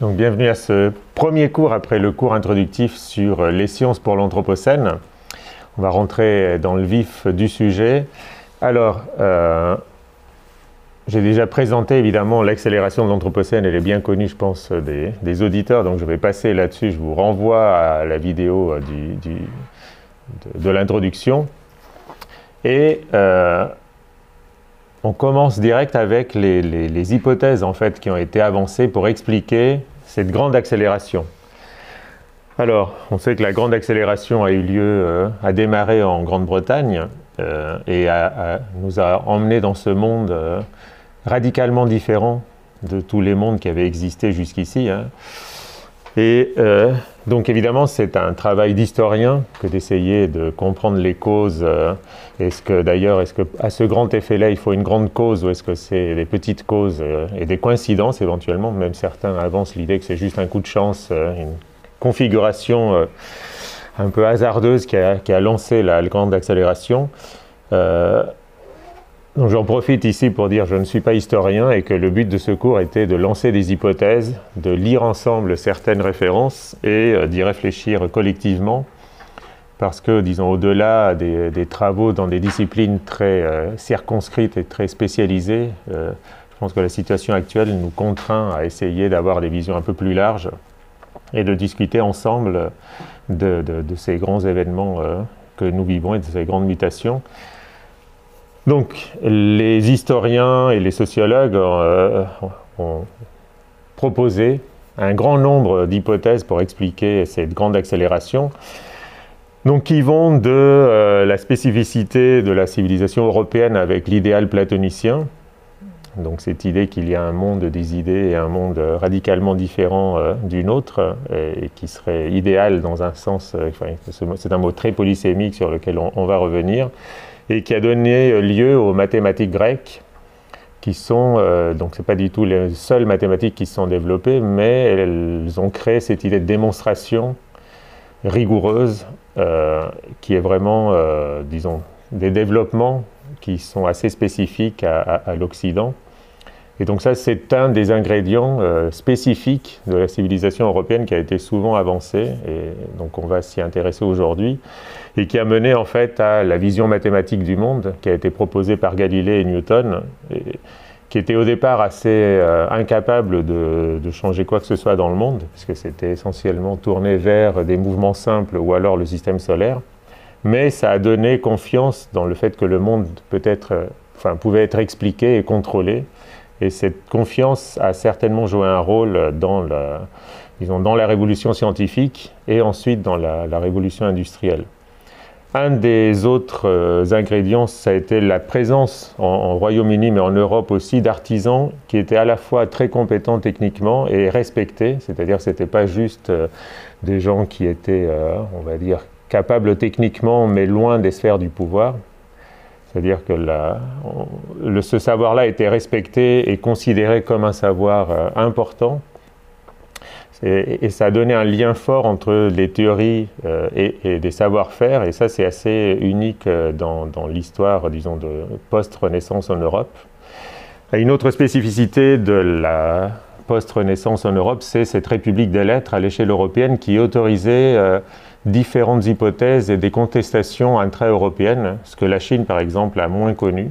Donc, bienvenue à ce premier cours après le cours introductif sur les sciences pour l'Anthropocène. On va rentrer dans le vif du sujet. Alors, j'ai déjà présenté évidemment l'accélération de l'Anthropocène, elle est bien connue je pense des auditeurs, donc je vais passer là-dessus, je vous renvoie à la vidéo de l'introduction. Et on commence direct avec les hypothèses en fait, qui ont été avancées pour expliquer cette grande accélération. Alors, on sait que la grande accélération a eu lieu, a démarré en Grande-Bretagne et nous a emmenés dans ce monde radicalement différent de tous les mondes qui avaient existé jusqu'ici. Et donc évidemment, c'est un travail d'historien que d'essayer de comprendre les causes. Est-ce qu'à ce grand effet-là, il faut une grande cause ou est-ce que c'est des petites causes et des coïncidences éventuellement? Même certains avancent l'idée que c'est juste un coup de chance, une configuration un peu hasardeuse qui a lancé la grande accélération. Donc j'en profite ici pour dire que je ne suis pas historien et que le but de ce cours était de lancer des hypothèses, de lire ensemble certaines références et d'y réfléchir collectivement parce que, disons, au-delà des travaux dans des disciplines très circonscrites et très spécialisées, je pense que la situation actuelle nous contraint à essayer d'avoir des visions un peu plus larges et de discuter ensemble de ces grands événements que nous vivons et de ces grandes mutations. Donc, les historiens et les sociologues ont proposé un grand nombre d'hypothèses pour expliquer cette grande accélération, donc qui vont de la spécificité de la civilisation européenne avec l'idéal platonicien, donc cette idée qu'il y a un monde des idées et un monde radicalement différent d'une autre, et qui serait idéal dans un sens, c'est un mot très polysémique sur lequel on va revenir, et qui a donné lieu aux mathématiques grecques, qui sont, donc ce n'est pas du tout les seules mathématiques qui se sont développées, mais elles ont créé cette idée de démonstration rigoureuse, qui est vraiment, disons, des développements qui sont assez spécifiques à l'Occident. Et donc ça, c'est un des ingrédients spécifiques de la civilisation européenne qui a été souvent avancé, et donc on va s'y intéresser aujourd'hui, et qui a mené en fait à la vision mathématique du monde qui a été proposée par Galilée et Newton, et qui était au départ assez incapable de changer quoi que ce soit dans le monde, puisque c'était essentiellement tourné vers des mouvements simples ou alors le système solaire. Mais ça a donné confiance dans le fait que le monde pouvait être expliqué et contrôlé. Et cette confiance a certainement joué un rôle dans la révolution scientifique et ensuite dans la révolution industrielle. Un des autres ingrédients, ça a été la présence en Royaume-Uni, mais en Europe aussi, d'artisans qui étaient à la fois très compétents techniquement et respectés. C'est-à-dire que ce n'était pas juste des gens qui étaient, on va dire, capables techniquement, mais loin des sphères du pouvoir. C'est-à-dire que ce savoir-là était respecté et considéré comme un savoir important. Et ça a donné un lien fort entre les théories et des savoir-faire. Et ça, c'est assez unique dans l'histoire, disons, de post-Renaissance en Europe. Et une autre spécificité de la post-Renaissance en Europe, c'est cette République des lettres à l'échelle européenne qui autorisait différentes hypothèses et des contestations intra-européennes, ce que la Chine, par exemple, a moins connu.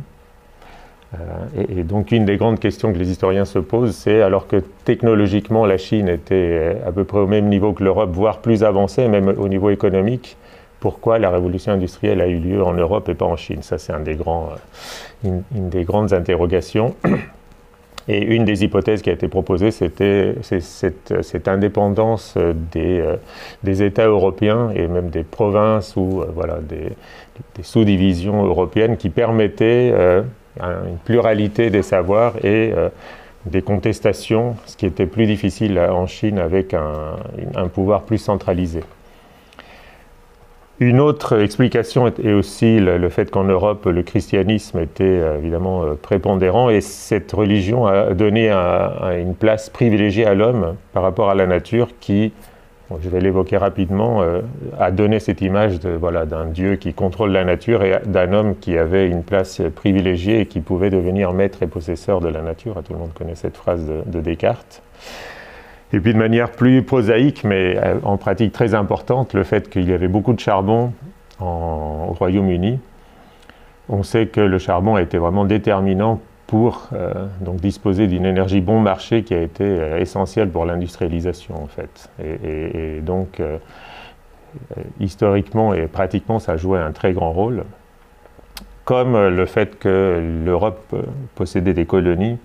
Et donc, une des grandes questions que les historiens se posent, c'est alors que technologiquement, la Chine était à peu près au même niveau que l'Europe, voire plus avancée, même au niveau économique, pourquoi la révolution industrielle a eu lieu en Europe et pas en Chine? Ça, c'est une des grandes interrogations. Et une des hypothèses qui a été proposée, c'était cette indépendance des États européens et même des provinces ou des sous-divisions européennes qui permettaient une pluralité des savoirs et des contestations, ce qui était plus difficile en Chine avec un pouvoir plus centralisé. Une autre explication est aussi le fait qu'en Europe, le christianisme était évidemment prépondérant et cette religion a donné une place privilégiée à l'homme par rapport à la nature qui, je vais l'évoquer rapidement, a donné cette image d'un Dieu qui contrôle la nature et d'un homme qui avait une place privilégiée et qui pouvait devenir maître et possesseur de la nature. Tout le monde connaît cette phrase de Descartes. Et puis de manière plus prosaïque, mais en pratique très importante, le fait qu'il y avait beaucoup de charbon au Royaume-Uni. On sait que le charbon a été vraiment déterminant pour donc disposer d'une énergie bon marché qui a été essentielle pour l'industrialisation en fait. Et donc historiquement et pratiquement ça jouait un très grand rôle. Comme le fait que l'Europe possédait des colonies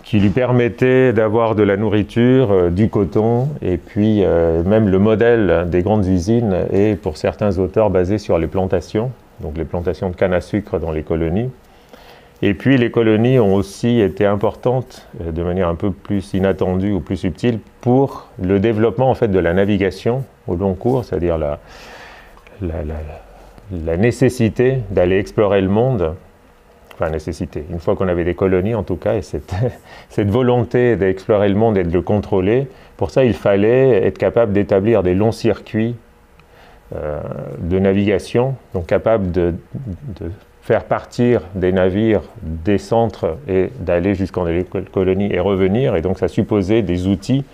qui lui permettaient d'avoir de la nourriture, du coton, et puis même le modèle des grandes usines est pour certains auteurs basé sur les plantations, donc les plantations de canne à sucre dans les colonies. Et puis les colonies ont aussi été importantes de manière un peu plus inattendue ou plus subtile pour le développement en fait de la navigation au long cours, c'est-à-dire la nécessité d'aller explorer le monde. Enfin, nécessité. Une fois qu'on avait des colonies, en tout cas, et cette volonté d'explorer le monde et de le contrôler, pour ça, il fallait être capable d'établir des longs circuits de navigation, donc capable de faire partir des navires des centres et d'aller jusqu'en les colonies et revenir. Et donc, ça supposait des outils.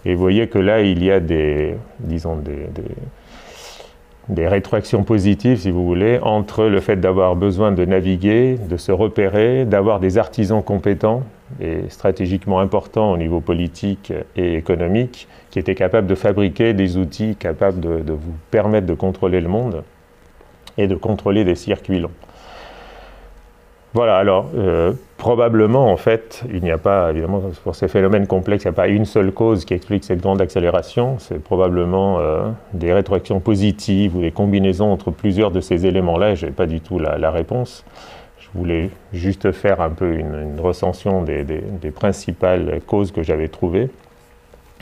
Et vous voyez que là, il y a disons, des rétroactions positives, si vous voulez, entre le fait d'avoir besoin de naviguer, de se repérer, d'avoir des artisans compétents et stratégiquement importants au niveau politique et économique, qui étaient capables de fabriquer des outils capables de vous permettre de contrôler le monde et de contrôler des circuits longs. Voilà, alors probablement en fait, il n'y a pas, évidemment pour ces phénomènes complexes, il n'y a pas une seule cause qui explique cette grande accélération, c'est probablement des rétroactions positives ou des combinaisons entre plusieurs de ces éléments-là, et je n'ai pas du tout la réponse. Je voulais juste faire un peu une recension des principales causes que j'avais trouvées,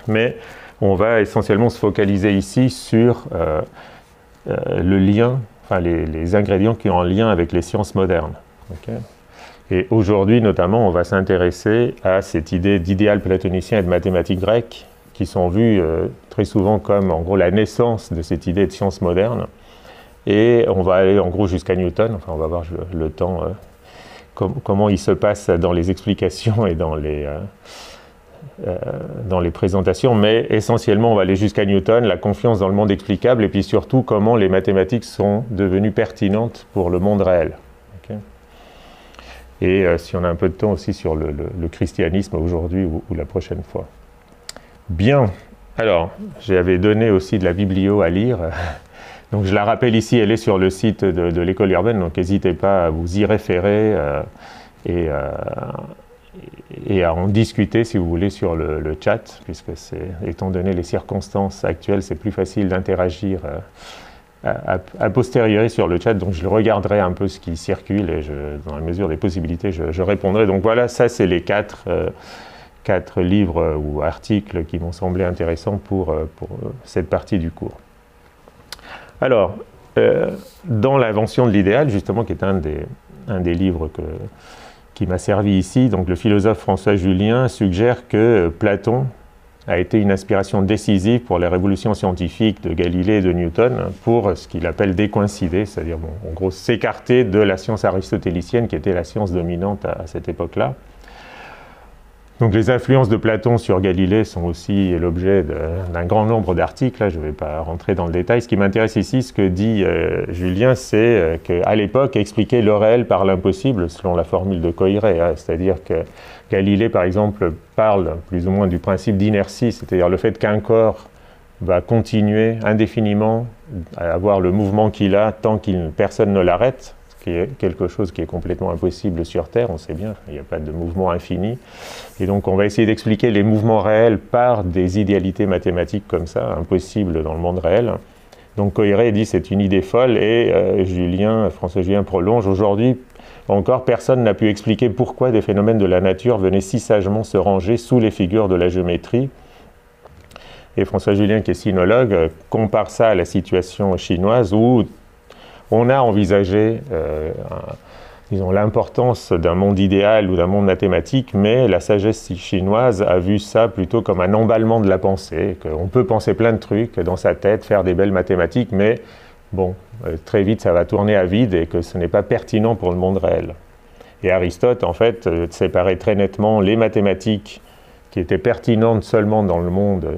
mais on va essentiellement se focaliser ici sur le lien, enfin les ingrédients qui ont un lien avec les sciences modernes. Okay. Et aujourd'hui, notamment, on va s'intéresser à cette idée d'idéal platonicien et de mathématiques grecques qui sont vues très souvent comme, en gros, la naissance de cette idée de science moderne. Et on va aller, en gros, jusqu'à Newton. Enfin, on va voir le temps, comment il se passe dans les explications et dans les présentations. Mais essentiellement, on va aller jusqu'à Newton, la confiance dans le monde explicable, et puis surtout, comment les mathématiques sont devenues pertinentes pour le monde réel. Okay. Et si on a un peu de temps aussi sur le christianisme aujourd'hui ou la prochaine fois. Bien, alors j'avais donné aussi de la biblio à lire, donc je la rappelle ici, elle est sur le site de l'école urbaine, donc n'hésitez pas à vous y référer et à en discuter si vous voulez sur le chat, puisque étant donné les circonstances actuelles, c'est plus facile d'interagir a posteriori sur le chat, donc je regarderai un peu ce qui circule et dans la mesure des possibilités, je répondrai. Donc voilà, ça c'est les quatre livres ou articles qui m'ont semblé intéressants pour cette partie du cours. Alors, dans l'invention de l'idéal, justement, qui est un des livres qui m'a servi ici, donc le philosophe François Julien suggère que Platon a été une inspiration décisive pour les révolutions scientifiques de Galilée et de Newton pour ce qu'il appelle décoïncider, c'est-à-dire en gros s'écarter de la science aristotélicienne qui était la science dominante à cette époque-là. Donc les influences de Platon sur Galilée sont aussi l'objet d'un grand nombre d'articles, là je ne vais pas rentrer dans le détail. Ce qui m'intéresse ici, ce que dit Julien, c'est qu'à l'époque, expliquer le réel par l'impossible, selon la formule de Coiré, hein, c'est-à-dire que Galilée, par exemple, parle plus ou moins du principe d'inertie, c'est-à-dire le fait qu'un corps va continuer indéfiniment à avoir le mouvement qu'il a tant que personne ne l'arrête, ce qui est quelque chose qui est complètement impossible sur Terre, on sait bien, il n'y a pas de mouvement infini. Et donc on va essayer d'expliquer les mouvements réels par des idéalités mathématiques comme ça, impossibles dans le monde réel. Donc Coiré dit c'est une idée folle et François Julien prolonge, aujourd'hui encore personne n'a pu expliquer pourquoi des phénomènes de la nature venaient si sagement se ranger sous les figures de la géométrie. Et François Julien, qui est sinologue, compare ça à la situation chinoise où on a envisagé disons, l'importance d'un monde idéal ou d'un monde mathématique, mais la sagesse chinoise a vu ça plutôt comme un emballement de la pensée, qu'on peut penser plein de trucs dans sa tête, faire des belles mathématiques, mais bon, très vite ça va tourner à vide et que ce n'est pas pertinent pour le monde réel. Et Aristote, en fait, séparait très nettement les mathématiques qui était pertinente seulement dans le monde,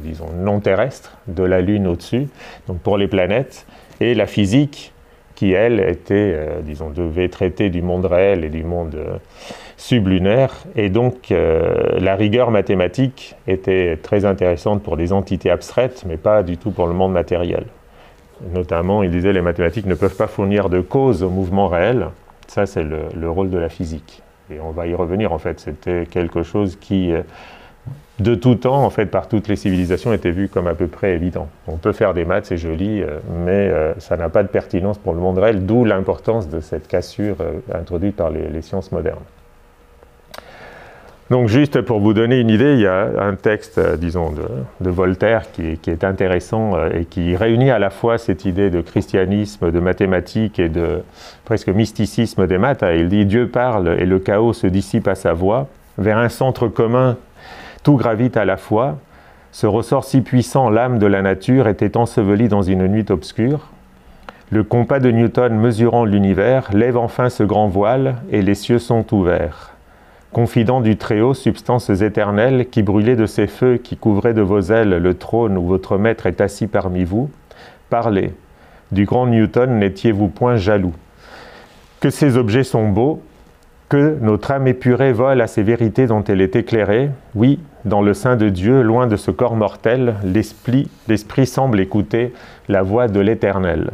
disons, non terrestre, de la Lune au-dessus, donc pour les planètes, et la physique, qui, elle, était, disons, devait traiter du monde réel et du monde sublunaire, et donc la rigueur mathématique était très intéressante pour des entités abstraites, mais pas du tout pour le monde matériel. Notamment, il disait, les mathématiques ne peuvent pas fournir de cause au mouvement réel. Ça, c'est le rôle de la physique. Et on va y revenir, en fait. C'était quelque chose qui, de tout temps, en fait, par toutes les civilisations, était vu comme à peu près évident. On peut faire des maths, c'est joli, mais ça n'a pas de pertinence pour le monde réel, d'où l'importance de cette cassure introduite par les sciences modernes. Donc, juste pour vous donner une idée, il y a un texte, disons, de Voltaire qui est intéressant et qui réunit à la fois cette idée de christianisme, de mathématiques et de presque mysticisme des maths. Il dit « Dieu parle et le chaos se dissipe à sa voix. Vers un centre commun, tout gravite à la fois. Ce ressort si puissant, l'âme de la nature, était enseveli dans une nuit obscure. Le compas de Newton mesurant l'univers lève enfin ce grand voile et les cieux sont ouverts. Confident du Très-Haut, substances éternelles, qui brûlez de ces feux, qui couvraient de vos ailes le trône où votre maître est assis parmi vous, parlez. Du grand Newton n'étiez-vous point jaloux. Que ces objets sont beaux, que notre âme épurée vole à ces vérités dont elle est éclairée. Oui, dans le sein de Dieu, loin de ce corps mortel, l'esprit semble écouter la voix de l'Éternel.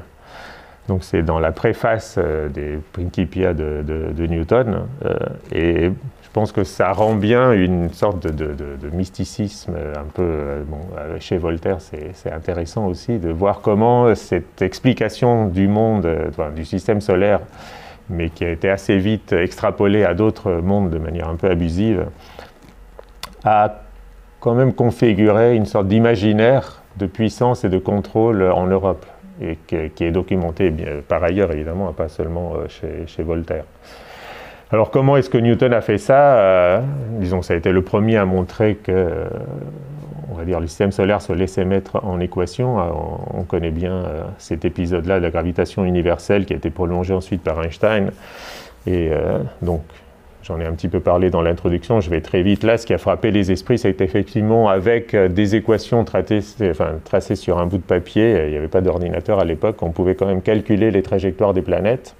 Donc c'est dans la préface des Principia de Newton, et je pense que ça rend bien une sorte de mysticisme un peu, bon, chez Voltaire c'est intéressant aussi de voir comment cette explication du monde, du système solaire, mais qui a été assez vite extrapolée à d'autres mondes de manière un peu abusive, a quand même configuré une sorte d'imaginaire de puissance et de contrôle en Europe, et qui est documenté par ailleurs, évidemment, pas seulement chez Voltaire. Alors, comment est-ce que Newton a fait ça? Disons, ça a été le premier à montrer que, on va dire, le système solaire se laissait mettre en équation. On connaît bien cet épisode-là de la gravitation universelle qui a été prolongé ensuite par Einstein. Et donc, j'en ai un petit peu parlé dans l'introduction, je vais très vite là. Ce qui a frappé les esprits, c'est effectivement avec des équations tracées sur un bout de papier, il n'y avait pas d'ordinateur à l'époque, on pouvait quand même calculer les trajectoires des planètes,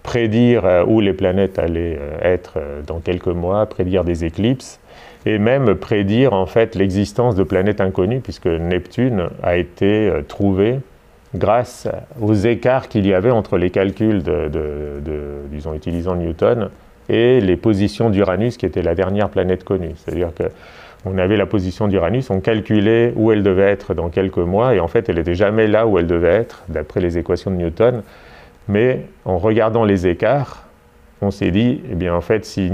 prédire où les planètes allaient être dans quelques mois, prédire des éclipses, et même prédire en fait l'existence de planètes inconnues, puisque Neptune a été trouvé grâce aux écarts qu'il y avait entre les calculs disons, utilisant Newton, et les positions d'Uranus, qui était la dernière planète connue. C'est-à-dire qu'on avait la position d'Uranus, on calculait où elle devait être dans quelques mois, et en fait, elle n'était jamais là où elle devait être, d'après les équations de Newton. Mais en regardant les écarts, on s'est dit, eh bien, en fait, si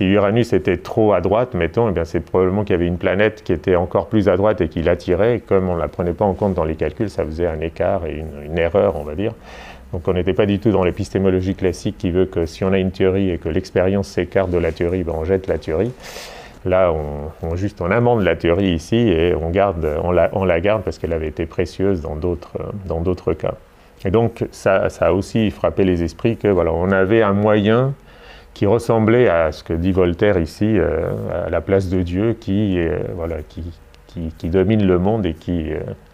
Uranus était trop à droite, mettons, eh bien, c'est probablement qu'il y avait une planète qui était encore plus à droite et qui l'attirait, et comme on ne la prenait pas en compte dans les calculs, ça faisait un écart et une erreur, on va dire. Donc on n'était pas du tout dans l'épistémologie classique qui veut que si on a une théorie et que l'expérience s'écarte de la théorie, ben on jette la théorie. Là, on amende la théorie ici et on la garde parce qu'elle avait été précieuse dans d'autres cas. Et donc ça a aussi frappé les esprits que voilà, on avait un moyen qui ressemblait à ce que dit Voltaire ici, à la place de Dieu qui domine le monde et qui,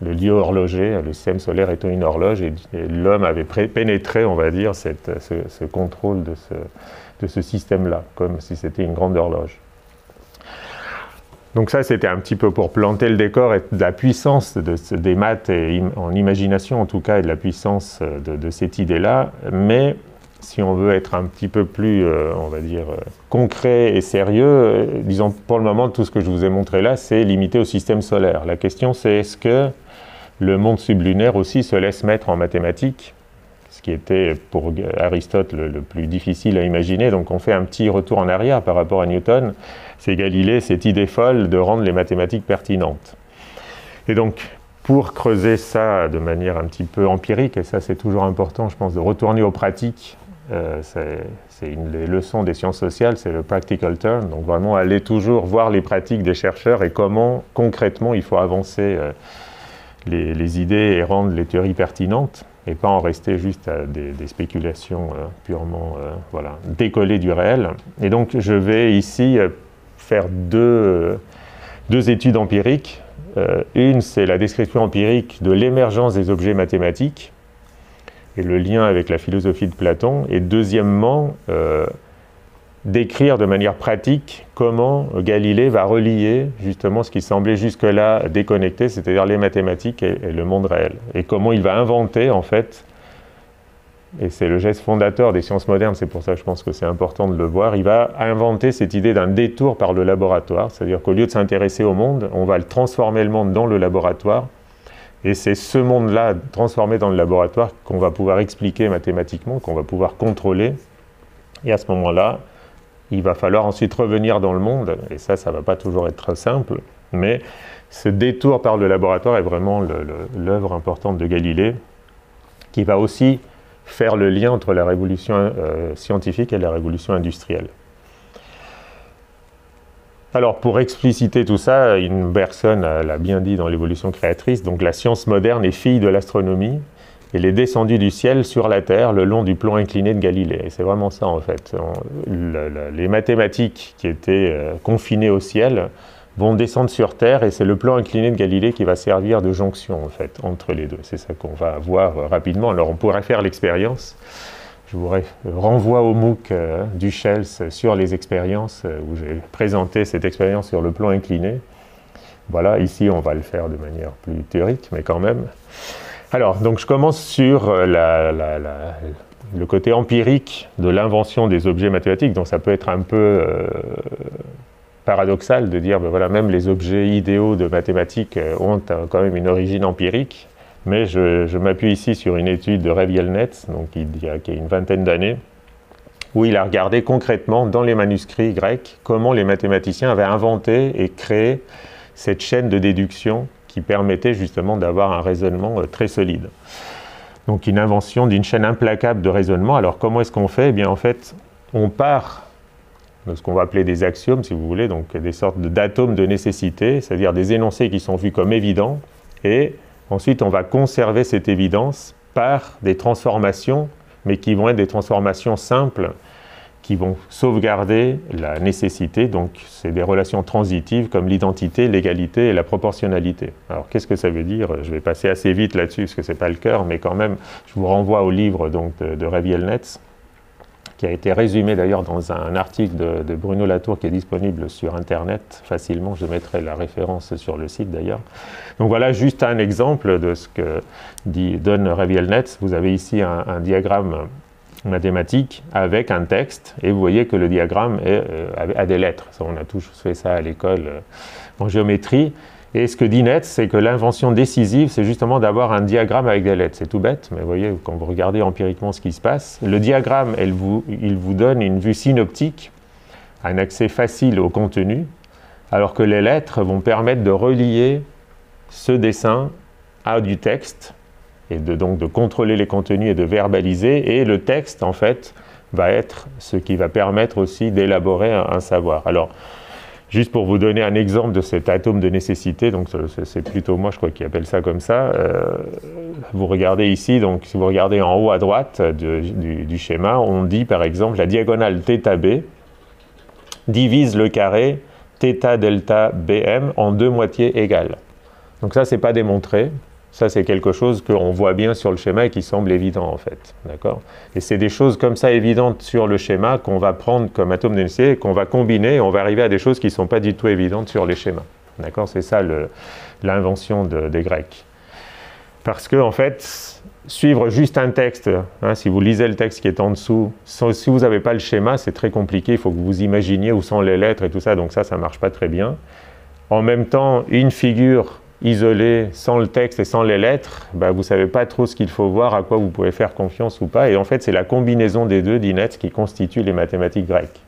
le lieu horloger, le système solaire étant une horloge, et l'homme avait pénétré, on va dire, ce contrôle de ce système-là, comme si c'était une grande horloge. Donc ça, c'était un petit peu pour planter le décor et de la puissance des maths, en imagination en tout cas, et de la puissance de cette idée-là, mais si on veut être un petit peu plus, on va dire, concret et sérieux, disons, pour le moment, tout ce que je vous ai montré là, c'est limité au système solaire. La question, c'est est-ce que le monde sublunaire aussi se laisse mettre en mathématiques, ce qui était pour Aristote le plus difficile à imaginer. Donc on fait un petit retour en arrière par rapport à Newton. C'est Galilée, cette idée folle de rendre les mathématiques pertinentes. Et donc, pour creuser ça de manière un petit peu empirique, et ça c'est toujours important, je pense, de retourner aux pratiques, c'est une des leçons des sciences sociales, c'est le practical turn, donc vraiment aller toujours voir les pratiques des chercheurs et comment concrètement il faut avancer les idées et rendre les théories pertinentes, et pas en rester juste à des spéculations purement décollées du réel. Et donc je vais ici faire deux études empiriques. Une, c'est la description empirique de l'émergence des objets mathématiques et le lien avec la philosophie de Platon. Et deuxièmement, décrire de manière pratique comment Galilée va relier justement ce qui semblait jusque-là déconnecté, c'est-à-dire les mathématiques et le monde réel. Et comment il va inventer, en fait, et c'est le geste fondateur des sciences modernes, c'est pour ça que je pense que c'est important de le voir, il va inventer cette idée d'un détour par le laboratoire, c'est-à-dire qu'au lieu de s'intéresser au monde, on va le transformer le monde dans le laboratoire, et c'est ce monde-là, transformé dans le laboratoire, qu'on va pouvoir expliquer mathématiquement, qu'on va pouvoir contrôler, et à ce moment-là, il va falloir ensuite revenir dans le monde, et ça ne va pas toujours être simple, mais ce détour par le laboratoire est vraiment l'œuvre importante de Galilée, qui va aussi faire le lien entre la révolution scientifique et la révolution industrielle. Alors, pour expliciter tout ça, une personne l'a bien dit dans l'évolution créatrice, donc la science moderne est fille de l'astronomie, elle est descendue du ciel sur la Terre le long du plan incliné de Galilée. Et c'est vraiment ça, en fait. Les mathématiques qui étaient confinées au ciel vont descendre sur Terre, et c'est le plan incliné de Galilée qui va servir de jonction, en fait, entre les deux. C'est ça qu'on va voir rapidement. Alors, on pourrait faire l'expérience. Je vous renvoie au MOOC du Shels sur les expériences, où j'ai présenté cette expérience sur le plan incliné. Voilà, ici, on va le faire de manière plus théorique, mais quand même. Alors, donc je commence sur le côté empirique de l'invention des objets mathématiques. Donc ça peut être un peu paradoxal de dire, ben voilà, même les objets idéaux de mathématiques ont quand même une origine empirique. Mais je m'appuie ici sur une étude de Rev Yelnats, donc qui a une vingtaine d'années, où il a regardé concrètement dans les manuscrits grecs comment les mathématiciens avaient inventé et créé cette chaîne de déduction qui permettait justement d'avoir un raisonnement très solide. Donc une invention d'une chaîne implacable de raisonnement. Alors comment est-ce qu'on fait? Eh bien en fait, on part de ce qu'on va appeler des axiomes, si vous voulez, donc des sortes d'atomes de nécessité, c'est-à-dire des énoncés qui sont vus comme évidents, et ensuite on va conserver cette évidence par des transformations, mais qui vont être des transformations simples, qui vont sauvegarder la nécessité, donc c'est des relations transitives comme l'identité, l'égalité et la proportionnalité. Alors qu'est-ce que ça veut dire? Je vais passer assez vite là-dessus parce que ce n'est pas le cœur, mais quand même, je vous renvoie au livre donc, de Rev Yelnats, qui a été résumé d'ailleurs dans un article de Bruno Latour qui est disponible sur Internet facilement, je mettrai la référence sur le site d'ailleurs. Donc voilà juste un exemple de ce que donne Rev Yelnats. Vous avez ici un diagramme mathématique avec un texte, et vous voyez que le diagramme a des lettres. Ça, on a tous fait ça à l'école en géométrie. Et ce que dit Netz, c'est que l'invention décisive, c'est justement d'avoir un diagramme avec des lettres. C'est tout bête, mais vous voyez, quand vous regardez empiriquement ce qui se passe, le diagramme, il vous donne une vue synoptique, un accès facile au contenu, alors que les lettres vont permettre de relier ce dessin à du texte, et donc de contrôler les contenus et de verbaliser, et le texte, en fait, va être ce qui va permettre aussi d'élaborer un savoir. Alors, juste pour vous donner un exemple de cet atome de nécessité, donc c'est plutôt moi, je crois, qui appelle ça comme ça, vous regardez ici, donc si vous regardez en haut à droite du schéma, on dit par exemple la diagonale θB divise le carré θ delta BM en deux moitiés égales. Donc ça, c'est pas démontré. Ça, c'est quelque chose qu'on voit bien sur le schéma et qui semble évident, en fait. D'accord ? Et c'est des choses comme ça évidentes sur le schéma qu'on va prendre comme atome de nécessité, qu'on va combiner, et on va arriver à des choses qui ne sont pas du tout évidentes sur les schémas. D'accord ? C'est ça l'invention des Grecs. Parce que, en fait, suivre juste un texte, hein, si vous lisez le texte qui est en dessous, si vous n'avez pas le schéma, c'est très compliqué, il faut que vous vous imaginiez où sont les lettres et tout ça, donc ça ne marche pas très bien. En même temps, une figure isolé, sans le texte et sans les lettres, ben vous ne savez pas trop ce qu'il faut voir, à quoi vous pouvez faire confiance ou pas. Et en fait, c'est la combinaison des deux, dit Netz, qui constitue les mathématiques grecques.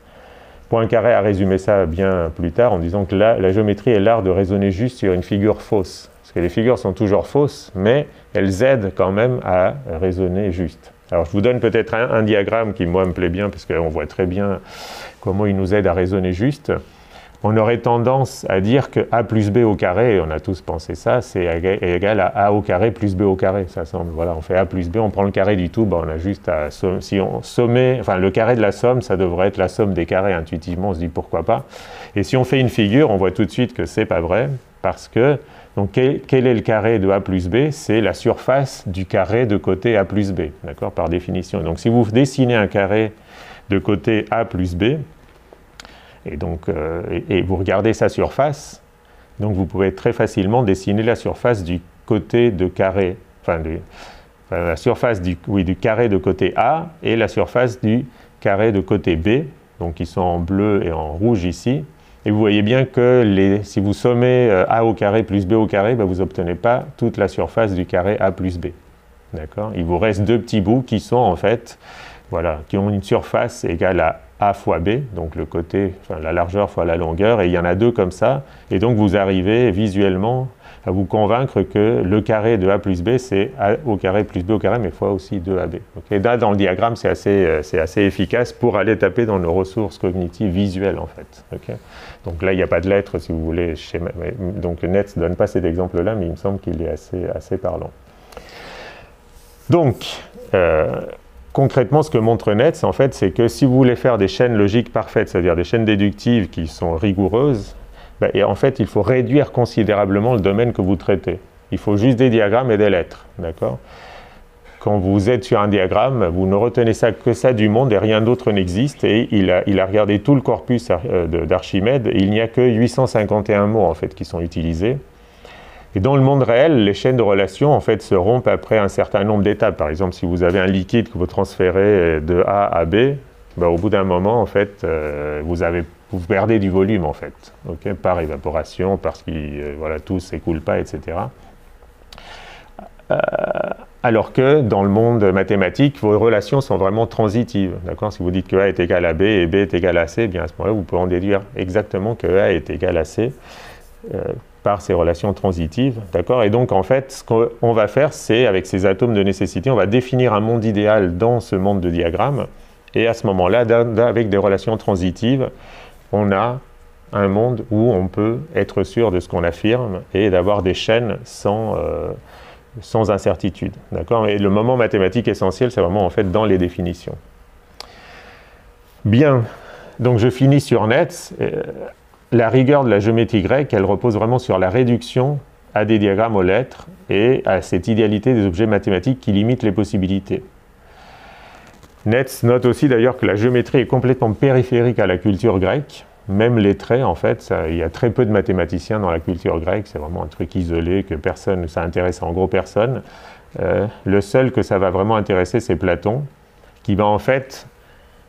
Poincaré a résumé ça bien plus tard en disant que la géométrie est l'art de raisonner juste sur une figure fausse. Parce que les figures sont toujours fausses, mais elles aident quand même à raisonner juste. Alors, je vous donne peut-être un diagramme qui, moi, me plaît bien, parce qu'on voit très bien comment il nous aide à raisonner juste. on aurait tendance à dire que a plus b au carré, et on a tous pensé ça, c'est égal à a au carré plus b au carré. Ça semble, voilà, on fait a plus b, on prend le carré du tout, ben on a juste à si on sommait, enfin le carré de la somme, ça devrait être la somme des carrés. Intuitivement, on se dit pourquoi pas. Et si on fait une figure, on voit tout de suite que c'est pas vrai, parce que donc quel est le carré de a plus b? C'est la surface du carré de côté a plus b, d'accord, par définition. Donc si vous dessinez un carré de côté a plus b, et donc et vous regardez sa surface, donc vous pouvez très facilement dessiner la surface du côté de carré, la surface du carré de côté A et la surface du carré de côté B, donc ils sont en bleu et en rouge ici. Et vous voyez bien que si vous sommez A au carré plus B au carré, ben vous n'obtenez pas toute la surface du carré A plus B. D'accord ? Il vous reste deux petits bouts qui sont en fait, voilà, qui ont une surface égale à A fois B, donc le côté, enfin, la largeur fois la longueur, et il y en a deux comme ça, et donc vous arrivez visuellement à vous convaincre que le carré de A plus B, c'est A au carré plus B au carré, mais fois aussi 2AB. Okay, là, dans le diagramme, c'est assez efficace pour aller taper dans nos ressources cognitives visuelles, en fait. Okay, donc là, il n'y a pas de lettres, si vous voulez, donc Netz ne donne pas cet exemple-là, mais il me semble qu'il est assez parlant. Donc, concrètement, ce que montre Netz, en fait, c'est que si vous voulez faire des chaînes logiques parfaites, c'est-à-dire des chaînes déductives qui sont rigoureuses, ben, et en fait, il faut réduire considérablement le domaine que vous traitez. Il faut juste des diagrammes et des lettres, d'accord ? Quand vous êtes sur un diagramme, vous ne retenez que ça du monde et rien d'autre n'existe. Et il a regardé tout le corpus d'Archimède et il n'y a que 851 mots, en fait, qui sont utilisés. Et dans le monde réel, les chaînes de relations en fait, se rompent après un certain nombre d'étapes. Par exemple, si vous avez un liquide que vous transférez de A à B, ben, au bout d'un moment, en fait, vous perdez du volume, en fait, okay, par évaporation, parce que voilà, tout ne s'écoule pas, etc. Alors que dans le monde mathématique, vos relations sont vraiment transitives. Si vous dites que A est égal à B et B est égal à C, bien à ce moment-là, vous pouvez en déduire exactement que A est égal à C. Par ces relations transitives, d'accord ? Et donc, en fait, ce qu'on va faire, c'est, avec ces atomes de nécessité, on va définir un monde idéal dans ce monde de diagrammes, et à ce moment-là, avec des relations transitives, on a un monde où on peut être sûr de ce qu'on affirme et d'avoir des chaînes sans incertitude, d'accord ? Et le moment mathématique essentiel, c'est vraiment, en fait, dans les définitions. Bien, donc je finis sur Netz. La rigueur de la géométrie grecque, elle repose vraiment sur la réduction à des diagrammes aux lettres et à cette idéalité des objets mathématiques qui limite les possibilités. Netz note aussi d'ailleurs que la géométrie est complètement périphérique à la culture grecque, même les traits en fait, il y a très peu de mathématiciens dans la culture grecque, c'est vraiment un truc isolé que personne, ça intéresse en gros personne. Le seul que ça va vraiment intéresser, c'est Platon, qui va en fait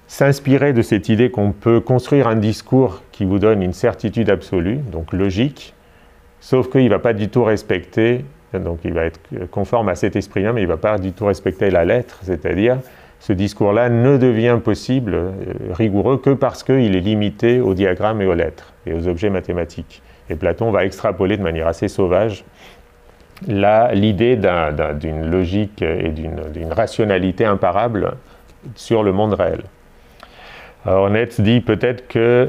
s'inspirer de cette idée qu'on peut construire un discours qui vous donne une certitude absolue, donc logique, sauf qu'il ne va pas du tout respecter, donc il va être conforme à cet esprit-là, mais il ne va pas du tout respecter la lettre, c'est-à-dire ce discours-là ne devient possible, rigoureux, que parce qu'il est limité aux diagrammes et aux lettres, et aux objets mathématiques. Et Platon va extrapoler de manière assez sauvage l'idée d'une logique et d'une rationalité imparable sur le monde réel. Alors Netz dit peut-être que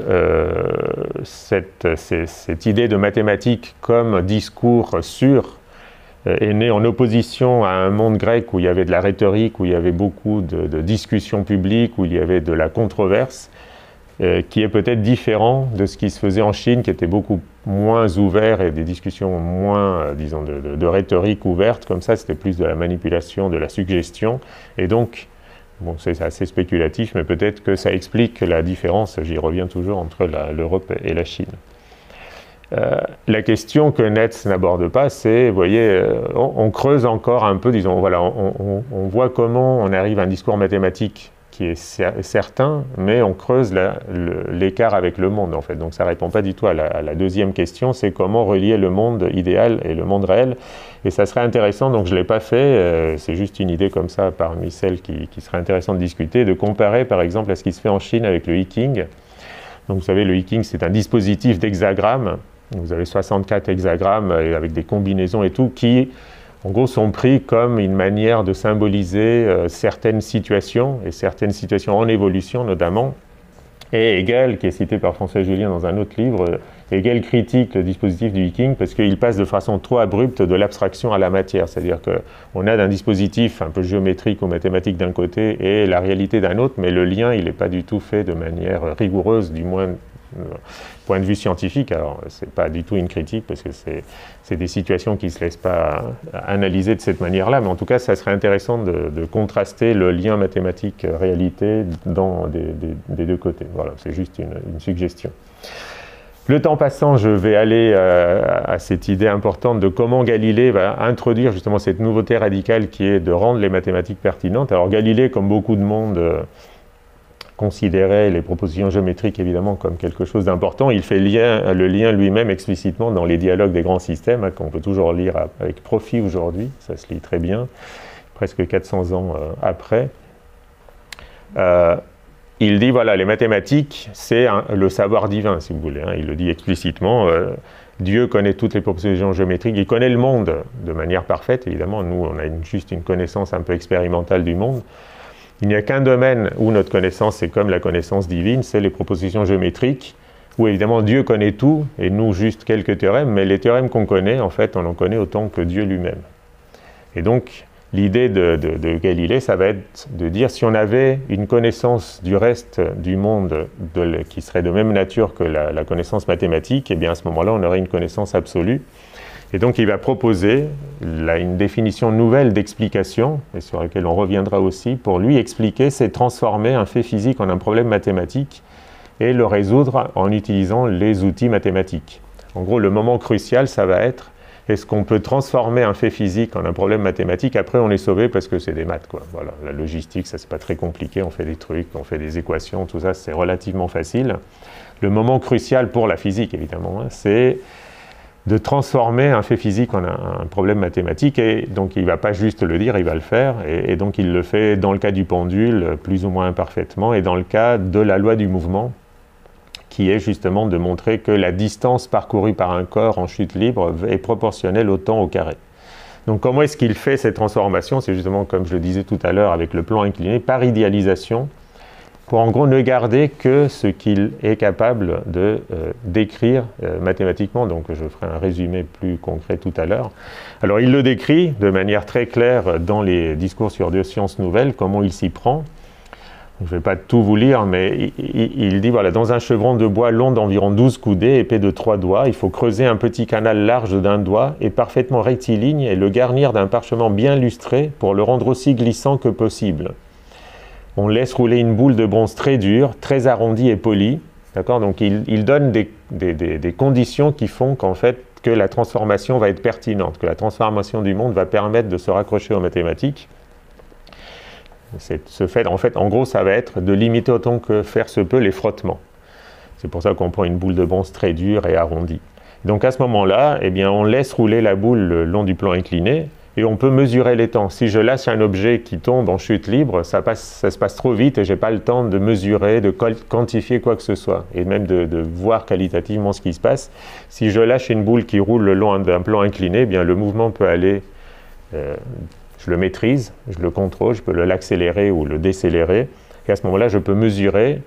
cette idée de mathématiques comme discours sûr est née en opposition à un monde grec où il y avait de la rhétorique, où il y avait beaucoup de discussions publiques, où il y avait de la controverse, qui est peut-être différent de ce qui se faisait en Chine, qui était beaucoup moins ouvert et des discussions moins, disons, de rhétorique ouverte, comme ça c'était plus de la manipulation, de la suggestion, et donc bon, c'est assez spéculatif, mais peut-être que ça explique la différence, j'y reviens toujours, entre l'Europe et la Chine. La question que Netz n'aborde pas, c'est, vous voyez, on creuse encore un peu, disons, voilà, on voit comment on arrive à un discours mathématique qui est certain, mais on creuse l'écart avec le monde, en fait. Donc ça ne répond pas du tout à la deuxième question, c'est comment relier le monde idéal et le monde réel. Et ça serait intéressant, donc je ne l'ai pas fait, c'est juste une idée comme ça parmi celles qui serait intéressant de discuter, de comparer par exemple à ce qui se fait en Chine avec le Yiking. Donc vous savez, le Yiking, c'est un dispositif d'hexagrammes. Vous avez 64 hexagrammes avec des combinaisons et tout, qui en gros sont pris comme une manière de symboliser certaines situations, et certaines situations en évolution notamment, Et Hegel, qui est cité par François Julien dans un autre livre, Hegel critique le dispositif du Viking parce qu'il passe de façon trop abrupte de l'abstraction à la matière. C'est-à-dire qu'on a d'un dispositif un peu géométrique ou mathématique d'un côté et la réalité d'un autre, mais le lien, il n'est pas du tout fait de manière rigoureuse, du moins point de vue scientifique. Alors, ce n'est pas du tout une critique parce que c'est des situations qui ne se laissent pas analyser de cette manière-là, mais en tout cas, ça serait intéressant de contraster le lien mathématique-réalité dans des deux côtés. Voilà, c'est juste une suggestion. Le temps passant, je vais aller à cette idée importante de comment Galilée va introduire justement cette nouveauté radicale qui est de rendre les mathématiques pertinentes. Alors Galilée, comme beaucoup de monde, considérait les propositions géométriques évidemment comme quelque chose d'important. Il fait le lien lui-même explicitement dans les dialogues des grands systèmes, hein, qu'on peut toujours lire avec profit aujourd'hui, ça se lit très bien, presque 400 ans après. Il dit, voilà, les mathématiques, c'est le savoir divin, si vous voulez. Hein. Il le dit explicitement. Dieu connaît toutes les propositions géométriques. Il connaît le monde de manière parfaite, évidemment. Nous, on a juste une connaissance un peu expérimentale du monde. Il n'y a qu'un domaine où notre connaissance est comme la connaissance divine, c'est les propositions géométriques, où évidemment Dieu connaît tout, et nous juste quelques théorèmes, mais les théorèmes qu'on connaît, en fait, on en connaît autant que Dieu lui-même. Et donc, l'idée de Galilée, ça va être de dire, si on avait une connaissance du reste du monde qui serait de même nature que la connaissance mathématique, eh bien à ce moment-là, on aurait une connaissance absolue. Et donc il va proposer une définition nouvelle d'explication, et sur laquelle on reviendra aussi, pour lui expliquer, c'est transformer un fait physique en un problème mathématique et le résoudre en utilisant les outils mathématiques. En gros, le moment crucial, ça va être, est-ce qu'on peut transformer un fait physique en un problème mathématique? Après, on est sauvé parce que c'est des maths, quoi. Voilà, la logistique, ça c'est pas très compliqué, on fait des trucs, on fait des équations, tout ça, c'est relativement facile. Le moment crucial pour la physique, évidemment, hein, c'est de transformer un fait physique en un problème mathématique, et donc il ne va pas juste le dire, il va le faire, et donc il le fait dans le cas du pendule, plus ou moins imparfaitement, et dans le cas de la loi du mouvement, qui est justement de montrer que la distance parcourue par un corps en chute libre est proportionnelle au temps au carré. Donc comment est-ce qu'il fait cette transformation? C'est justement, comme je le disais tout à l'heure, avec le plan incliné, par idéalisation, pour en gros ne garder que ce qu'il est capable de décrire mathématiquement. Donc je ferai un résumé plus concret tout à l'heure. Alors il le décrit de manière très claire dans les discours sur deux sciences nouvelles, comment il s'y prend. Je ne vais pas tout vous lire, mais il dit, voilà, dans un chevron de bois long d'environ 12 coudées, épais de 3 doigts, il faut creuser un petit canal large d'1 doigt et parfaitement rectiligne et le garnir d'un parchemin bien lustré pour le rendre aussi glissant que possible. On laisse rouler une boule de bronze très dure, très arrondie et polie. D'accord ? Donc il donne des conditions qui font qu'en fait, que la transformation va être pertinente, que la transformation du monde va permettre de se raccrocher aux mathématiques. En gros, ça va être de limiter autant que faire se peut les frottements. C'est pour ça qu'on prend une boule de bronze très dure et arrondie. Donc à ce moment-là, eh bien, on laisse rouler la boule le long du plan incliné, et on peut mesurer les temps. Si je lâche un objet qui tombe en chute libre, ça se passe trop vite et je n'ai pas le temps de mesurer, de quantifier quoi que ce soit, et même de voir qualitativement ce qui se passe. Si je lâche une boule qui roule le long d'un plan incliné, eh bien, le mouvement peut aller, je le maîtrise, je le contrôle, je peux l'accélérer ou le décélérer, et à ce moment-là, je peux mesurer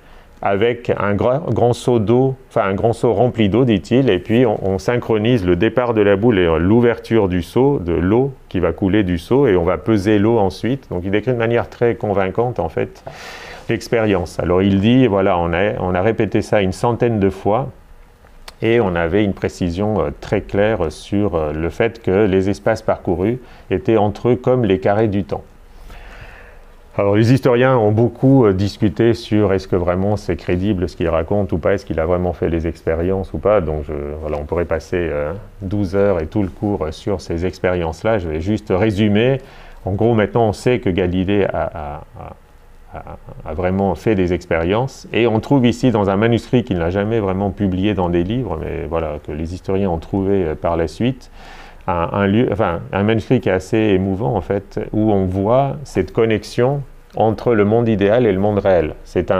avec un grand seau d'eau, enfin un grand seau rempli d'eau, dit-il, et puis on synchronise le départ de la boule et l'ouverture du seau, de l'eau qui va couler du seau, et on va peser l'eau ensuite. Donc il décrit de manière très convaincante, en fait, l'expérience. Alors il dit, voilà, on a répété ça une centaine de fois, et on avait une précision très claire sur le fait que les espaces parcourus étaient entre eux comme les carrés du temps. Alors les historiens ont beaucoup discuté sur est-ce que vraiment c'est crédible ce qu'il raconte ou pas, est-ce qu'il a vraiment fait les expériences ou pas. Donc voilà, on pourrait passer 12 heures et tout le cours sur ces expériences-là. Je vais juste résumer. En gros, maintenant on sait que Galilée a vraiment fait des expériences, et on trouve ici dans un manuscrit qu'il n'a jamais vraiment publié dans des livres, mais voilà, que les historiens ont trouvé par la suite, un manuscrit qui est assez émouvant en fait, où on voit cette connexion entre le monde idéal et le monde réel. C'est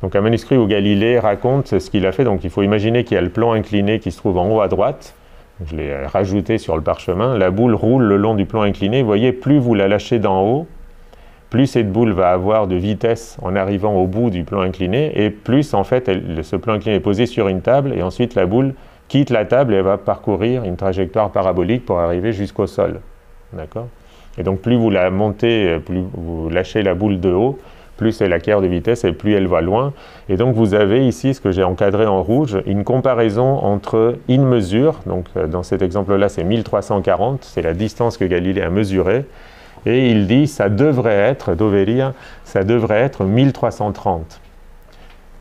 donc un manuscrit où Galilée raconte ce qu'il a fait. Donc il faut imaginer qu'il y a le plan incliné qui se trouve en haut à droite. Je l'ai rajouté sur le parchemin. La boule roule le long du plan incliné. Vous voyez, plus vous la lâchez d'en haut, plus cette boule va avoir de vitesse en arrivant au bout du plan incliné, et plus en fait ce plan incliné est posé sur une table, et ensuite la boule quitte la table et va parcourir une trajectoire parabolique pour arriver jusqu'au sol. D'accord ? Et donc plus vous la montez, plus vous lâchez la boule de haut, plus elle acquiert de vitesse et plus elle va loin. Et donc vous avez ici, ce que j'ai encadré en rouge, une comparaison entre une mesure, donc dans cet exemple-là c'est 1340, c'est la distance que Galilée a mesurée, et il dit ça devrait être, Doveria, ça devrait être 1330.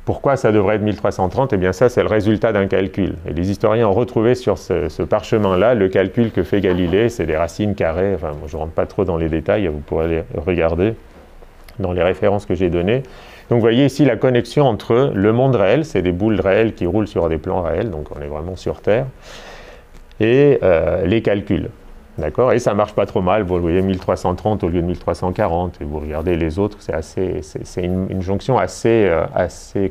Pourquoi ça devrait être 1330? Eh bien ça c'est le résultat d'un calcul. Et les historiens ont retrouvé sur ce parchemin-là le calcul que fait Galilée, c'est des racines carrées, enfin moi, je ne rentre pas trop dans les détails, vous pourrez les regarder dans les références que j'ai données. Donc vous voyez ici la connexion entre le monde réel, c'est des boules réelles qui roulent sur des plans réels, donc on est vraiment sur Terre, et les calculs. D'accord? Et ça ne marche pas trop mal, vous voyez 1330 au lieu de 1340, et vous regardez les autres, c'est une jonction assez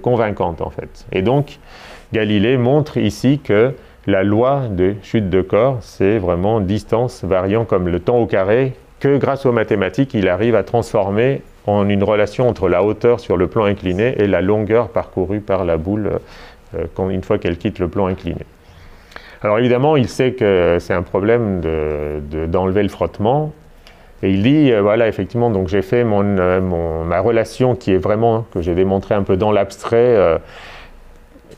convaincante en fait. Et donc Galilée montre ici que la loi de chute de corps, c'est vraiment distance variant comme le temps au carré, que grâce aux mathématiques, il arrive à transformer en une relation entre la hauteur sur le plan incliné et la longueur parcourue par la boule une fois qu'elle quitte le plan incliné. Alors évidemment, il sait que c'est un problème d'enlever le frottement, et il dit, voilà, effectivement, donc j'ai fait ma relation qui est vraiment, que j'ai démontré un peu dans l'abstrait,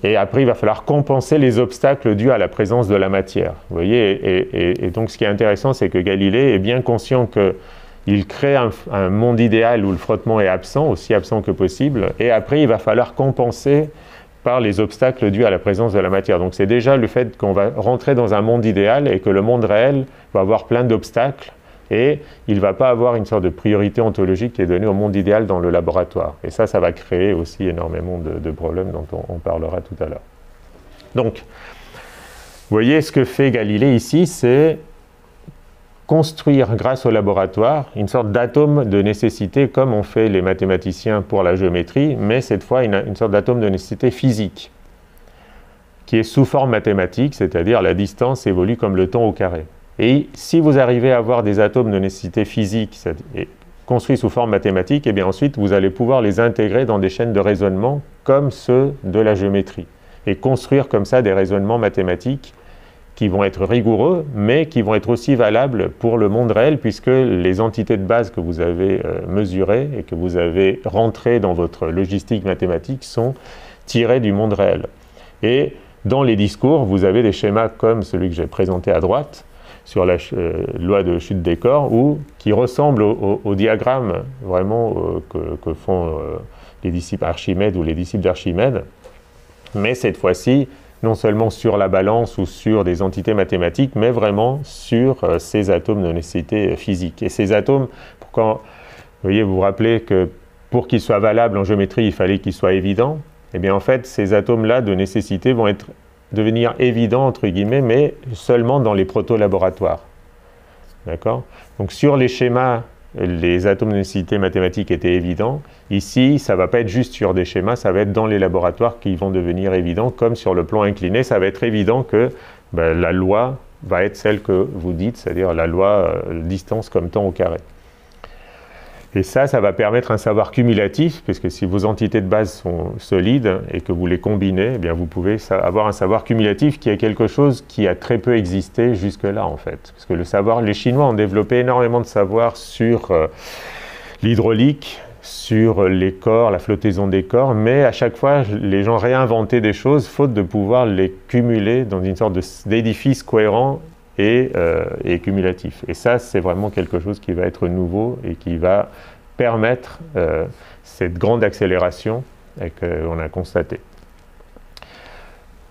et après il va falloir compenser les obstacles dus à la présence de la matière. Vous voyez, et donc ce qui est intéressant, c'est que Galilée est bien conscient qu'il crée un monde idéal où le frottement est absent, aussi absent que possible, et après il va falloir compenser par les obstacles dus à la présence de la matière. Donc c'est déjà le fait qu'on va rentrer dans un monde idéal et que le monde réel va avoir plein d'obstacles, et il ne va pas avoir une sorte de priorité ontologique qui est donnée au monde idéal dans le laboratoire. Et ça va créer aussi énormément de problèmes dont on parlera tout à l'heure. Donc, vous voyez, ce que fait Galilée ici, c'est construire, grâce au laboratoire, une sorte d'atome de nécessité, comme ont fait les mathématiciens pour la géométrie, mais cette fois une sorte d'atome de nécessité physique, qui est sous forme mathématique, c'est-à-dire la distance évolue comme le temps au carré. Et si vous arrivez à avoir des atomes de nécessité physique construits sous forme mathématique, et bien ensuite vous allez pouvoir les intégrer dans des chaînes de raisonnement comme ceux de la géométrie, et construire comme ça des raisonnements mathématiques qui vont être rigoureux, mais qui vont être aussi valables pour le monde réel, puisque les entités de base que vous avez mesurées et que vous avez rentrées dans votre logistique mathématique sont tirées du monde réel. Et dans les discours, vous avez des schémas comme celui que j'ai présenté à droite, sur la loi de chute des corps, qui ressemble au diagramme vraiment que font les disciples Archimède ou les disciples d'Archimède, mais cette fois-ci, non seulement sur la balance ou sur des entités mathématiques, mais vraiment sur ces atomes de nécessité physique. Et ces atomes, vous voyez, vous vous rappelez que pour qu'ils soient valables en géométrie, il fallait qu'ils soient évidents. Eh bien en fait, ces atomes-là de nécessité vont devenir évidents, entre guillemets, mais seulement dans les proto-laboratoires. D'accord? Donc sur les schémas, les atomes de nécessité mathématiques étaient évidents. Ici, ça ne va pas être juste sur des schémas, ça va être dans les laboratoires qui vont devenir évidents, comme sur le plan incliné, ça va être évident que la loi va être celle que vous dites, c'est-à-dire la loi distance comme temps au carré. Et ça va permettre un savoir cumulatif, puisque si vos entités de base sont solides et que vous les combinez, eh bien vous pouvez avoir un savoir cumulatif qui est quelque chose qui a très peu existé jusque-là, en fait. Parce que les Chinois ont développé énormément de savoir sur l'hydraulique, sur les corps, la flottaison des corps, mais à chaque fois, les gens réinventaient des choses, faute de pouvoir les cumuler dans une sorte d'édifice cohérent et cumulatif. Et ça, c'est vraiment quelque chose qui va être nouveau et qui va permettre cette grande accélération qu'on a constatée.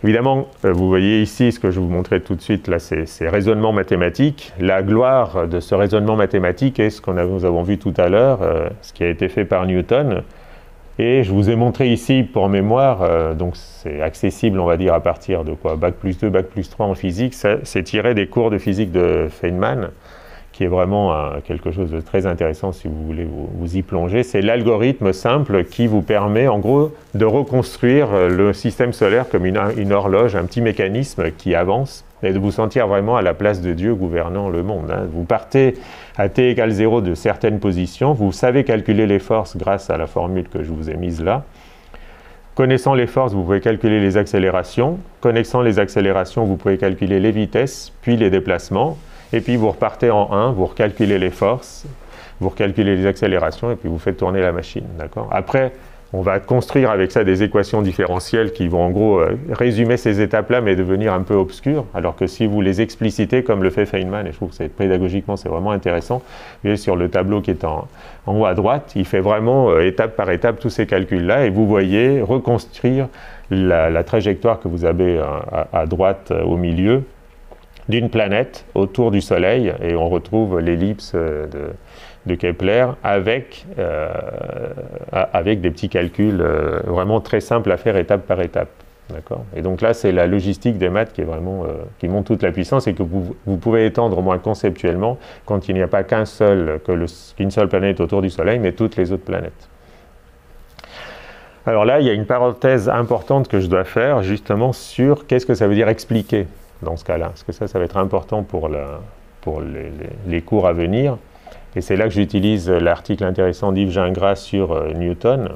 Évidemment, vous voyez ici ce que je vous montrais tout de suite, là, c'est raisonnement mathématique. La gloire de ce raisonnement mathématique est ce que nous avons vu tout à l'heure, ce qui a été fait par Newton. Et je vous ai montré ici pour mémoire, donc c'est accessible, on va dire, à partir de quoi, Bac plus 2, Bac plus 3 en physique, c'est tiré des cours de physique de Feynman, qui est vraiment quelque chose de très intéressant si vous voulez vous y plonger. C'est l'algorithme simple qui vous permet, en gros, de reconstruire le système solaire comme une horloge, un petit mécanisme qui avance et de vous sentir vraiment à la place de Dieu gouvernant le monde. Hein. Vous partez à t égale 0 de certaines positions, vous savez calculer les forces grâce à la formule que je vous ai mise là. Connaissant les forces, vous pouvez calculer les accélérations. Connaissant les accélérations, vous pouvez calculer les vitesses, puis les déplacements. Et puis vous repartez en 1, vous recalculez les forces, vous recalculez les accélérations, et puis vous faites tourner la machine. Après, on va construire avec ça des équations différentielles qui vont en gros résumer ces étapes-là, mais devenir un peu obscures. Alors que si vous les explicitez, comme le fait Feynman, et je trouve que pédagogiquement c'est vraiment intéressant, vous voyez sur le tableau qui est en haut à droite, il fait vraiment étape par étape tous ces calculs-là, et vous voyez reconstruire la trajectoire que vous avez à droite au milieu d'une planète autour du Soleil, et on retrouve l'ellipse de Kepler avec des petits calculs vraiment très simples à faire étape par étape. Et donc là, c'est la logistique des maths qui est vraiment qui montre toute la puissance et que vous pouvez étendre au moins conceptuellement quand il n'y a pas qu'une seule planète autour du Soleil, mais toutes les autres planètes. Alors là, il y a une parenthèse importante que je dois faire justement sur qu'est-ce que ça veut dire expliquer dans ce cas-là, parce que ça va être important pour les cours à venir. Et c'est là que j'utilise l'article intéressant d'Yves Gingras sur Newton,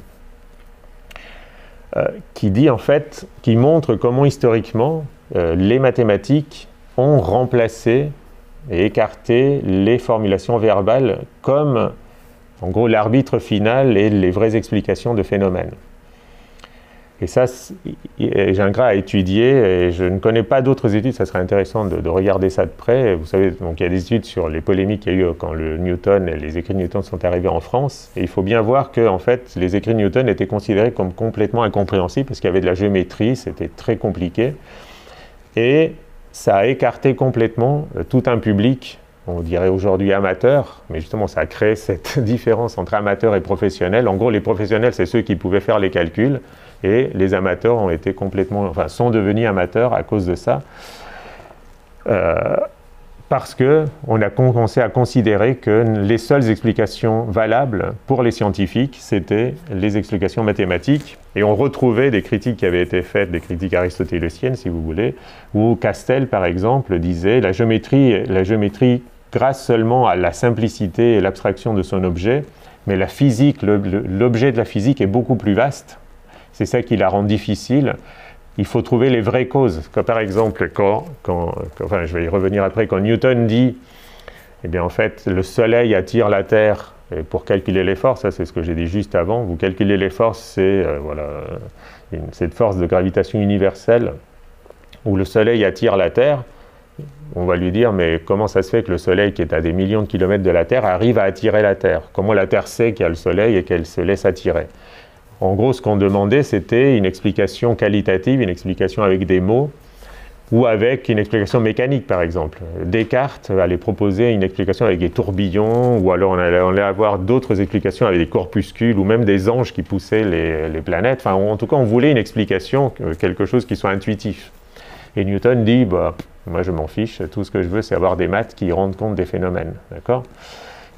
qui dit en fait, qui montre comment historiquement les mathématiques ont remplacé et écarté les formulations verbales comme en gros l'arbitre final et les vraies explications de phénomènes. Et ça, Gingras a étudié, et je ne connais pas d'autres études, ça serait intéressant de regarder ça de près. Vous savez, donc il y a des études sur les polémiques qu'il y a eu quand Newton et les écrits de Newton sont arrivés en France. Et il faut bien voir que en fait, les écrits de Newton étaient considérés comme complètement incompréhensibles parce qu'il y avait de la géométrie, c'était très compliqué. Et ça a écarté complètement tout un public, on dirait aujourd'hui amateur, mais justement ça a créé cette différence entre amateurs et professionnels. En gros, les professionnels, c'est ceux qui pouvaient faire les calculs, et les amateurs ont été sont devenus amateurs à cause de ça, parce qu'on a commencé à considérer que les seules explications valables pour les scientifiques, c'était les explications mathématiques, et on retrouvait des critiques qui avaient été faites, des critiques aristotéliciennes si vous voulez, où Castel par exemple disait la géométrie grâce seulement à la simplicité et l'abstraction de son objet, mais la physique, l'objet de la physique est beaucoup plus vaste. C'est ça qui la rend difficile. Il faut trouver les vraies causes. Comme par exemple, je vais y revenir après, quand Newton dit, eh bien en fait, le Soleil attire la Terre, et pour calculer les forces, ça c'est ce que j'ai dit juste avant, vous calculez les forces, c'est cette force de gravitation universelle, où le Soleil attire la Terre. On va lui dire, mais comment ça se fait que le Soleil, qui est à des millions de kilomètres de la Terre, arrive à attirer la Terre? Comment la Terre sait qu'il y a le Soleil et qu'elle se laisse attirer? En gros, ce qu'on demandait, c'était une explication qualitative, une explication avec des mots, ou avec une explication mécanique, par exemple. Descartes allait proposer une explication avec des tourbillons, ou alors on allait avoir d'autres explications avec des corpuscules, ou même des anges qui poussaient les planètes. Enfin, en tout cas, on voulait une explication, quelque chose qui soit intuitif. Et Newton dit, moi je m'en fiche, tout ce que je veux, c'est avoir des maths qui rendent compte des phénomènes. D'accord ?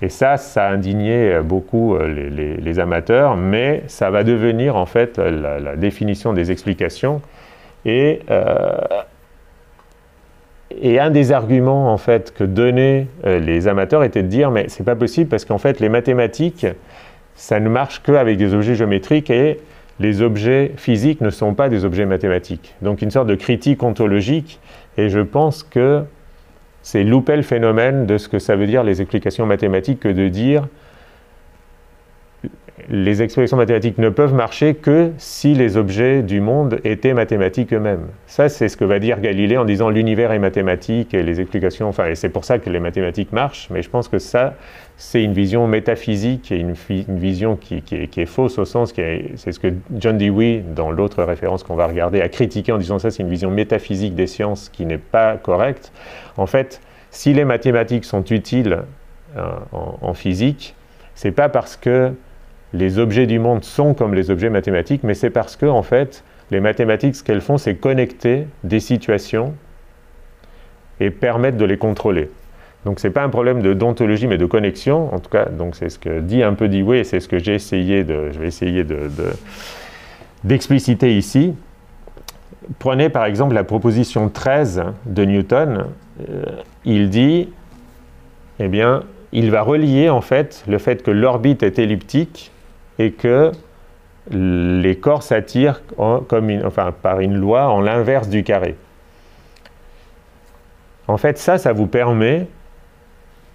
Et ça a indigné beaucoup les amateurs, mais ça va devenir en fait la définition des explications. Et un des arguments en fait que donnaient les amateurs était de dire, mais c'est pas possible parce qu'en fait les mathématiques, ça ne marche qu'avec des objets géométriques et les objets physiques ne sont pas des objets mathématiques. Donc une sorte de critique ontologique, et je pense que c'est louper le phénomène de ce que ça veut dire les explications mathématiques que de dire les explications mathématiques ne peuvent marcher que si les objets du monde étaient mathématiques eux-mêmes. Ça, c'est ce que va dire Galilée en disant l'univers est mathématique et les explications, et c'est pour ça que les mathématiques marchent, mais je pense que ça, c'est une vision métaphysique et une vision qui est fausse au sens, c'est ce que John Dewey, dans l'autre référence qu'on va regarder, a critiqué en disant ça, c'est une vision métaphysique des sciences qui n'est pas correcte. En fait, si les mathématiques sont utiles en physique, c'est pas parce que les objets du monde sont comme les objets mathématiques, mais c'est parce que, en fait, les mathématiques, ce qu'elles font, c'est connecter des situations et permettre de les contrôler. Donc, ce n'est pas un problème d'ontologie, mais de connexion. En tout cas, donc c'est ce que dit un peu Dewey, et c'est ce que je vais essayer d'expliciter ici. prenez par exemple la proposition 13 de Newton, il dit, eh bien, il va relier en fait le fait que l'orbite est elliptique et que les corps s'attirent par une loi en l'inverse du carré. En fait, ça vous permet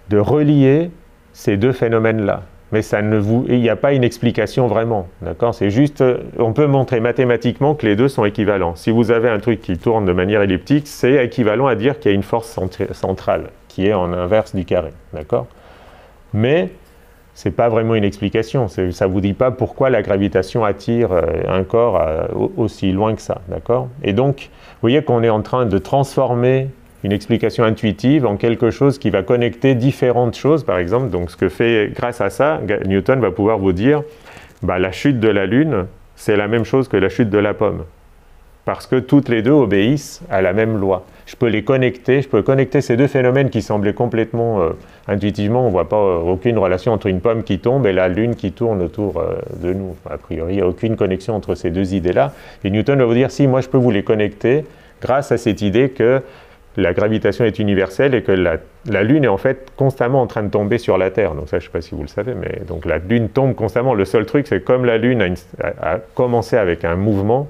de relier ces deux phénomènes-là. Mais il n'y a pas une explication vraiment, d'accord? C'est juste, on peut montrer mathématiquement que les deux sont équivalents. Si vous avez un truc qui tourne de manière elliptique, c'est équivalent à dire qu'il y a une force centrale qui est en inverse du carré, d'accord? Mais ce n'est pas vraiment une explication. Ça ne vous dit pas pourquoi la gravitation attire un corps aussi loin que ça, d'accord? Et donc, vous voyez qu'on est en train de transformer une explication intuitive en quelque chose qui va connecter différentes choses, par exemple. Donc, ce que fait, grâce à ça, Newton va pouvoir vous dire, la chute de la Lune, c'est la même chose que la chute de la pomme. Parce que toutes les deux obéissent à la même loi. Je peux connecter ces deux phénomènes qui semblaient complètement intuitivement, on ne voit pas aucune relation entre une pomme qui tombe et la Lune qui tourne autour de nous. A priori, il n'y a aucune connexion entre ces deux idées-là. Et Newton va vous dire, si, moi je peux vous les connecter grâce à cette idée que la gravitation est universelle et que la Lune est en fait constamment en train de tomber sur la Terre. Donc ça, je ne sais pas si vous le savez, mais donc la Lune tombe constamment. Le seul truc, c'est comme la Lune a commencé avec un mouvement,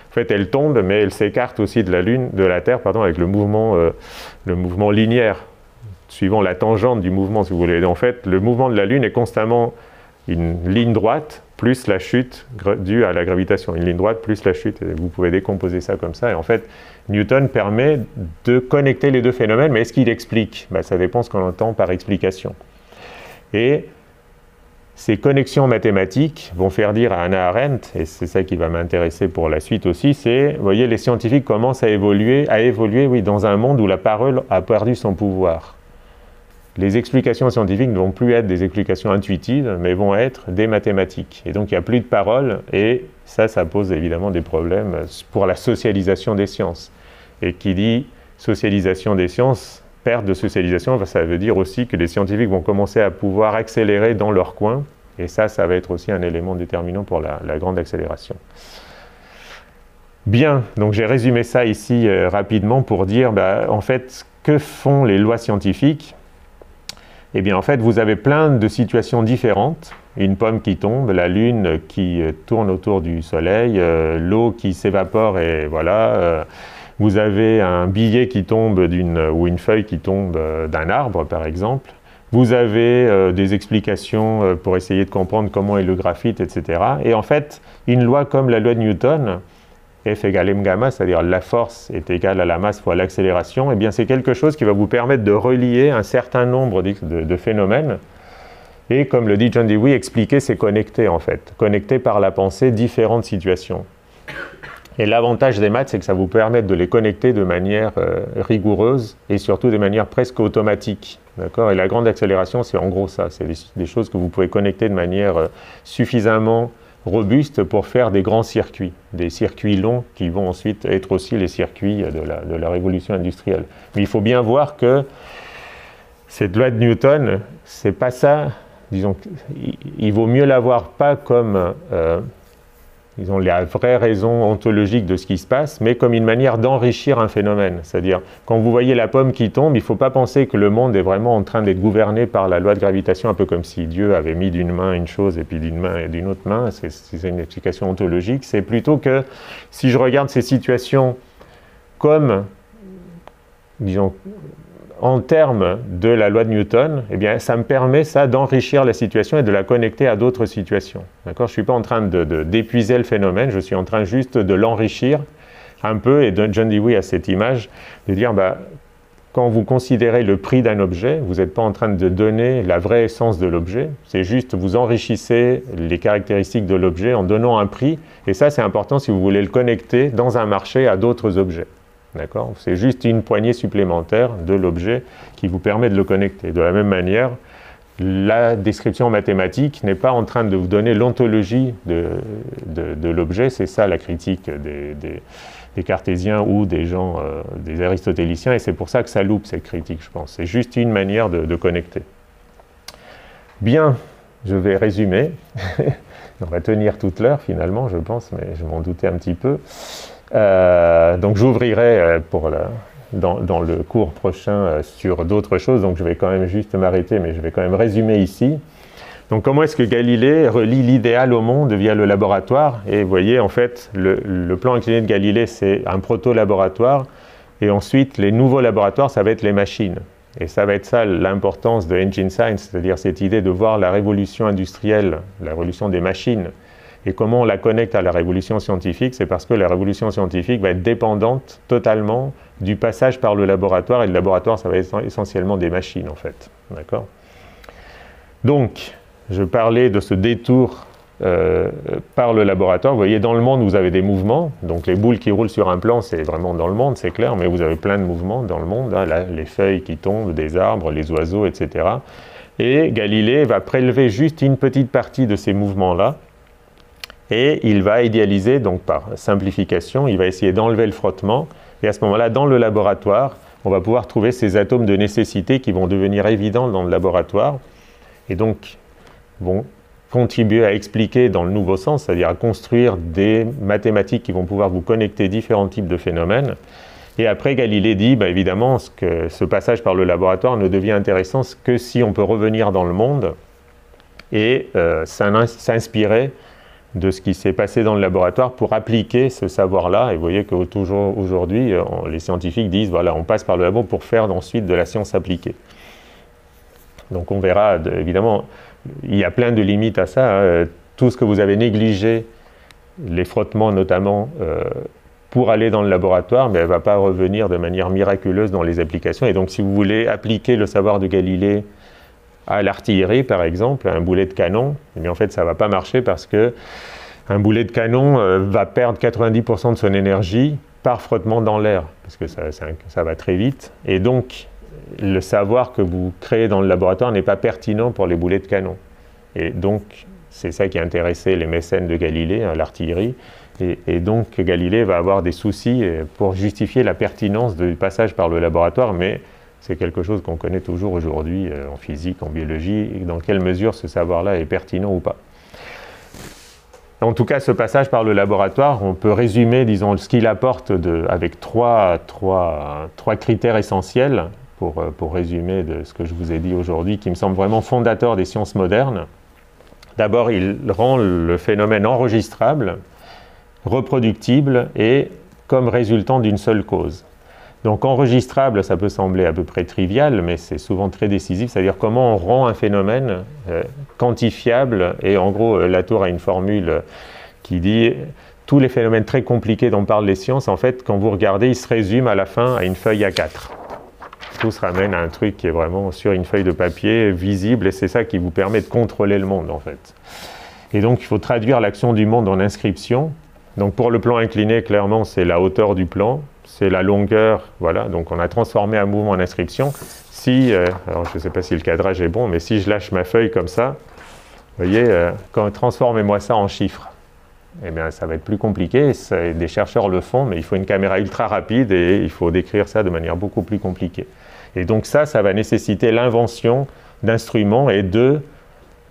en fait, elle tombe, mais elle s'écarte aussi de la Terre, avec le mouvement linéaire, suivant la tangente du mouvement, si vous voulez. En fait, le mouvement de la Lune est constamment une ligne droite plus la chute due à la gravitation. Une ligne droite plus la chute. Et vous pouvez décomposer ça comme ça. Et en fait, Newton permet de connecter les deux phénomènes, mais est-ce qu'il explique? Ça dépend ce qu'on entend par explication. Et ces connexions mathématiques vont faire dire à Hannah Arendt, et c'est ça qui va m'intéresser pour la suite aussi, c'est, vous voyez, les scientifiques commencent à évoluer dans un monde où la parole a perdu son pouvoir. Les explications scientifiques ne vont plus être des explications intuitives, mais vont être des mathématiques. Et donc il n'y a plus de parole, et ça pose évidemment des problèmes pour la socialisation des sciences. Et qui dit socialisation des sciences, perte de socialisation, ça veut dire aussi que les scientifiques vont commencer à pouvoir accélérer dans leur coin, et ça va être aussi un élément déterminant pour la grande accélération. Bien, donc j'ai résumé ça ici rapidement pour dire, en fait, que font les lois scientifiques? Eh bien, en fait, vous avez plein de situations différentes. Une pomme qui tombe, la Lune qui tourne autour du Soleil, l'eau qui s'évapore et voilà. Vous avez un billet qui tombe ou une feuille qui tombe d'un arbre, par exemple. Vous avez des explications pour essayer de comprendre comment est le graphite, etc. Et en fait, une loi comme la loi de Newton, F égale m gamma, c'est-à-dire la force est égale à la masse fois l'accélération, eh bien c'est quelque chose qui va vous permettre de relier un certain nombre de phénomènes. Et comme le dit John Dewey, expliquer c'est connecter en fait. Connecter par la pensée différentes situations. Et l'avantage des maths, c'est que ça vous permet de les connecter de manière rigoureuse et surtout de manière presque automatique. D'accord ? Et la grande accélération, c'est en gros ça. C'est des choses que vous pouvez connecter de manière suffisamment robuste pour faire des grands circuits, des circuits longs qui vont ensuite être aussi les circuits de la révolution industrielle. Mais il faut bien voir que cette loi de Newton, c'est pas ça, disons, il vaut mieux l'avoir pas comme disons, la vraie raison ontologique de ce qui se passe, mais comme une manière d'enrichir un phénomène. C'est-à-dire, quand vous voyez la pomme qui tombe, il ne faut pas penser que le monde est vraiment en train d'être gouverné par la loi de gravitation, un peu comme si Dieu avait mis d'une main une chose et puis d'une main et d'une autre main. C'est une explication ontologique. C'est plutôt que, si je regarde ces situations comme, disons, en termes de la loi de Newton, eh bien, ça me permet ça d'enrichir la situation et de la connecter à d'autres situations. D'accord ? Je ne suis pas en train d'épuiser le phénomène, je suis en train juste de l'enrichir un peu. Et John Dewey a cette image de dire, quand vous considérez le prix d'un objet, vous n'êtes pas en train de donner la vraie essence de l'objet, c'est juste vous enrichissez les caractéristiques de l'objet en donnant un prix. Et ça, c'est important si vous voulez le connecter dans un marché à d'autres objets. D'accord ? C'est juste une poignée supplémentaire de l'objet qui vous permet de le connecter. De la même manière, la description mathématique n'est pas en train de vous donner l'ontologie de l'objet. C'est ça la critique des cartésiens ou des gens, des aristotéliciens, et c'est pour ça que ça loupe cette critique, je pense. C'est juste une manière de connecter. Bien, je vais résumer. On va tenir toute l'heure finalement, je pense, mais je m'en doutais un petit peu. Donc j'ouvrirai dans le cours prochain sur d'autres choses, donc je vais quand même juste m'arrêter, mais je vais quand même résumer ici. Donc comment est-ce que Galilée relie l'idéal au monde via le laboratoire? Et vous voyez, en fait, le plan incliné de Galilée, c'est un proto-laboratoire, et ensuite, les nouveaux laboratoires, ça va être les machines. Et ça va être ça l'importance de Engine Science, c'est-à-dire cette idée de voir la révolution industrielle, la révolution des machines, et comment on la connecte à la révolution scientifique, c'est parce que la révolution scientifique va être dépendante totalement du passage par le laboratoire, et le laboratoire, ça va être essentiellement des machines, en fait. D'accord? Donc, je parlais de ce détour par le laboratoire. Vous voyez, dans le monde, vous avez des mouvements. Donc, les boules qui roulent sur un plan, c'est vraiment dans le monde, c'est clair, mais vous avez plein de mouvements dans le monde. Hein, là, les feuilles qui tombent des arbres, les oiseaux, etc. Et Galilée va prélever juste une petite partie de ces mouvements-là, et il va idéaliser, donc par simplification, il va essayer d'enlever le frottement, et à ce moment-là, dans le laboratoire, on va pouvoir trouver ces atomes de nécessité qui vont devenir évidents dans le laboratoire, et donc vont contribuer à expliquer dans le nouveau sens, c'est-à-dire à construire des mathématiques qui vont pouvoir vous connecter différents types de phénomènes. Et après, Galilée dit, évidemment, que ce passage par le laboratoire ne devient intéressant que si on peut revenir dans le monde et s'inspirer de ce qui s'est passé dans le laboratoire pour appliquer ce savoir-là. Et vous voyez qu'aujourd'hui, les scientifiques disent, voilà, on passe par le labo pour faire ensuite de la science appliquée. Donc on verra, évidemment, il y a plein de limites à ça. Hein. Tout ce que vous avez négligé, les frottements notamment, pour aller dans le laboratoire, mais elle ne va pas revenir de manière miraculeuse dans les applications. Et donc si vous voulez appliquer le savoir de Galilée à l'artillerie, par exemple, à un boulet de canon, eh bien en fait ça ne va pas marcher parce que un boulet de canon va perdre 90% de son énergie par frottement dans l'air, parce que ça va très vite. Et donc, le savoir que vous créez dans le laboratoire n'est pas pertinent pour les boulets de canon. Et donc, c'est ça qui a intéressé les mécènes de Galilée, hein, l'artillerie. Et donc, Galilée va avoir des soucis pour justifier la pertinence du passage par le laboratoire, mais c'est quelque chose qu'on connaît toujours aujourd'hui en physique, en biologie, et dans quelle mesure ce savoir-là est pertinent ou pas. En tout cas, ce passage par le laboratoire, on peut résumer, disons, ce qu'il apporte avec trois critères essentiels, pour résumer de ce que je vous ai dit aujourd'hui, qui me semble vraiment fondateur des sciences modernes. D'abord, il rend le phénomène enregistrable, reproductible et comme résultant d'une seule cause. Donc enregistrable, ça peut sembler à peu près trivial, mais c'est souvent très décisif, c'est-à-dire comment on rend un phénomène quantifiable, et en gros, Latour a une formule qui dit tous les phénomènes très compliqués dont parlent les sciences, en fait, quand vous regardez, ils se résument à la fin à une feuille A4. Tout se ramène à un truc qui est vraiment sur une feuille de papier, visible, et c'est ça qui vous permet de contrôler le monde, en fait. Et donc, il faut traduire l'action du monde en inscription. Donc, pour le plan incliné, clairement, c'est la hauteur du plan, c'est la longueur, voilà. Donc, on a transformé un mouvement en inscription. Si, alors je ne sais pas si le cadrage est bon, mais si je lâche ma feuille comme ça, vous voyez, transformez-moi ça en chiffres. Eh bien, ça va être plus compliqué. Des chercheurs le font, mais il faut une caméra ultra rapide et il faut décrire ça de manière beaucoup plus compliquée. Et donc ça va nécessiter l'invention d'instruments et de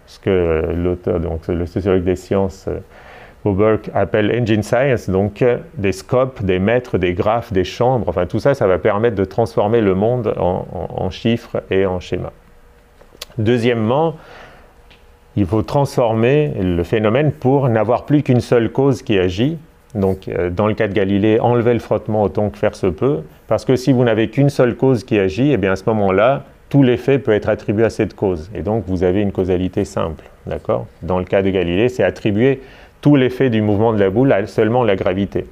ce que l'auteur, donc le sociologue des sciences, Oberk, appelle Engine Science, donc des scopes, des mètres, des graphes, des chambres, enfin tout ça, ça va permettre de transformer le monde en chiffres et en schémas. Deuxièmement, il faut transformer le phénomène pour n'avoir plus qu'une seule cause qui agit. Donc, dans le cas de Galilée, enlever le frottement autant que faire se peut, parce que si vous n'avez qu'une seule cause qui agit, eh bien à ce moment-là, tout l'effet peut être attribué à cette cause. Et donc, vous avez une causalité simple, d'accord ? Dans le cas de Galilée, c'est attribuer tout l'effet du mouvement de la boule à seulement la gravité.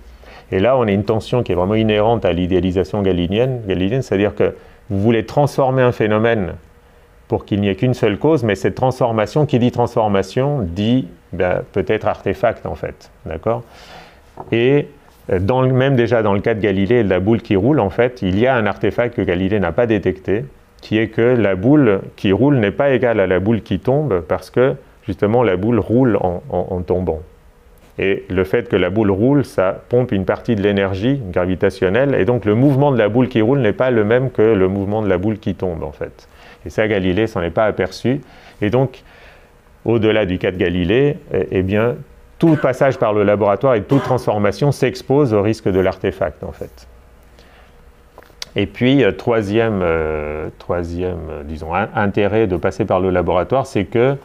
Et là, on a une tension qui est vraiment inhérente à l'idéalisation galiléenne, c'est-à-dire que vous voulez transformer un phénomène pour qu'il n'y ait qu'une seule cause, mais cette transformation, qui dit transformation, dit peut-être artefact en fait, d'accord ? Et même déjà dans le cas de Galilée et de la boule qui roule, en fait, il y a un artefact que Galilée n'a pas détecté, qui est que la boule qui roule n'est pas égale à la boule qui tombe, parce que justement la boule roule en tombant. Et le fait que la boule roule, ça pompe une partie de l'énergie gravitationnelle, et donc le mouvement de la boule qui roule n'est pas le même que le mouvement de la boule qui tombe, en fait. Et ça, Galilée s'en est pas aperçu. Et donc, au-delà du cas de Galilée, eh bien, tout passage par le laboratoire et toute transformation s'expose au risque de l'artefact, en fait. Et puis, troisième disons, intérêt de passer par le laboratoire, c'est que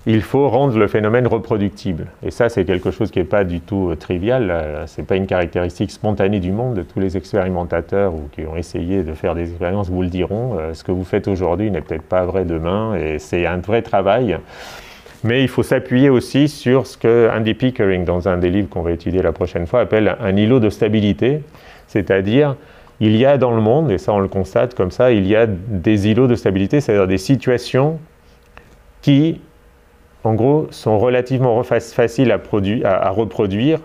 il faut rendre le phénomène reproductible. Et ça, c'est quelque chose qui n'est pas du tout trivial. Ce n'est pas une caractéristique spontanée du monde. Tous les expérimentateurs ou qui ont essayé de faire des expériences vous le diront. Ce que vous faites aujourd'hui n'est peut-être pas vrai demain, et c'est un vrai travail. Mais il faut s'appuyer aussi sur ce que Andy Pickering, dans un des livres qu'on va étudier la prochaine fois, appelle un îlot de stabilité. C'est-à-dire, il y a dans le monde, et ça on le constate comme ça, il y a des îlots de stabilité, c'est-à-dire des situations qui, en gros, sont relativement faciles à reproduire.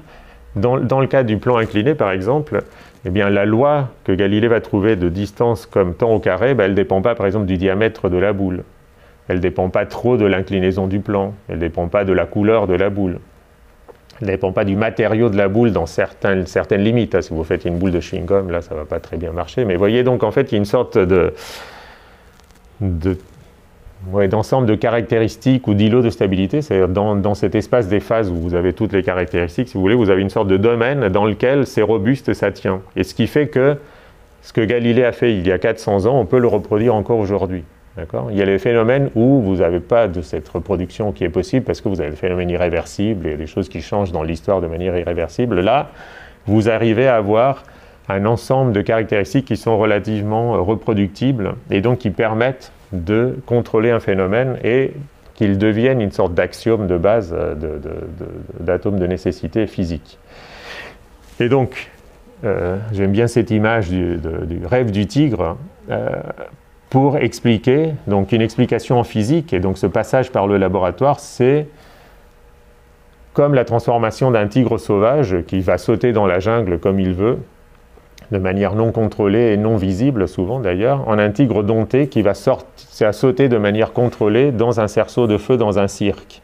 Dans le cas du plan incliné, par exemple, eh bien, la loi que Galilée va trouver de distance comme temps au carré, elle ne dépend pas, par exemple, du diamètre de la boule. Elle ne dépend pas trop de l'inclinaison du plan. Elle ne dépend pas de la couleur de la boule. Elle ne dépend pas du matériau de la boule dans certaines limites. Si vous faites une boule de chewing-gum, là, ça ne va pas très bien marcher. Mais voyez donc, en fait, il y a une sorte d'ensemble de caractéristiques ou d'îlots de stabilité, c'est-à-dire dans cet espace des phases où vous avez toutes les caractéristiques, si vous voulez, vous avez une sorte de domaine dans lequel c'est robuste, ça tient. Et ce qui fait que ce que Galilée a fait il y a 400 ans, on peut le reproduire encore aujourd'hui. Il y a les phénomènes où vous n'avez pas de cette reproduction qui est possible parce que vous avez des phénomènes irréversibles et des choses qui changent dans l'histoire de manière irréversible. Là, vous arrivez à avoir un ensemble de caractéristiques qui sont relativement reproductibles et donc qui permettent de contrôler un phénomène et qu'il devienne une sorte d'axiome de base, d'atome de nécessité physique. Et donc, j'aime bien cette image du rêve du tigre pour expliquer, donc une explication en physique, et donc ce passage par le laboratoire, c'est comme la transformation d'un tigre sauvage qui va sauter dans la jungle comme il veut, de manière non contrôlée et non visible souvent d'ailleurs, en un tigre dompté qui va sauter de manière contrôlée dans un cerceau de feu dans un cirque.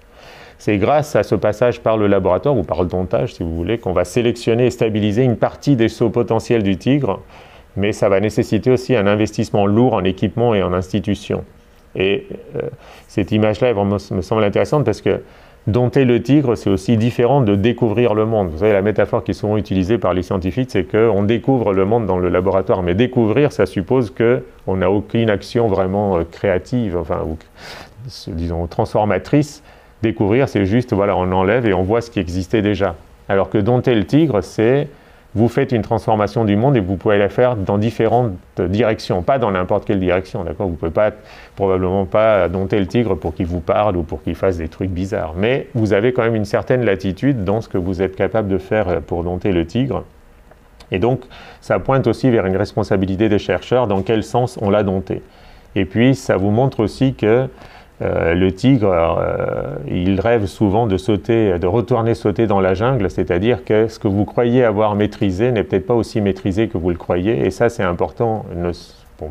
C'est grâce à ce passage par le laboratoire, ou par le domptage si vous voulez, qu'on va sélectionner et stabiliser une partie des sauts potentiels du tigre, mais ça va nécessiter aussi un investissement lourd en équipement et en institutions. Et cette image-là me semble intéressante parce que dompter le tigre, c'est aussi différent de découvrir le monde. Vous savez, la métaphore qui est souvent utilisée par les scientifiques, c'est qu'on découvre le monde dans le laboratoire. Mais découvrir, ça suppose qu'on n'a aucune action vraiment créative, enfin, ou, disons, transformatrice. Découvrir, c'est juste, voilà, on enlève et on voit ce qui existait déjà. Alors que dompter le tigre, c'est vous faites une transformation du monde et vous pouvez la faire dans différentes directions, pas dans n'importe quelle direction, d'accord ? Vous ne pouvez probablement pas dompter le tigre pour qu'il vous parle ou pour qu'il fasse des trucs bizarres, mais vous avez quand même une certaine latitude dans ce que vous êtes capable de faire pour dompter le tigre. Et donc, ça pointe aussi vers une responsabilité des chercheurs, dans quel sens on l'a dompté. Et puis, ça vous montre aussi que le tigre, il rêve souvent de retourner sauter dans la jungle, c'est-à-dire que ce que vous croyez avoir maîtrisé n'est peut-être pas aussi maîtrisé que vous le croyez, et ça c'est important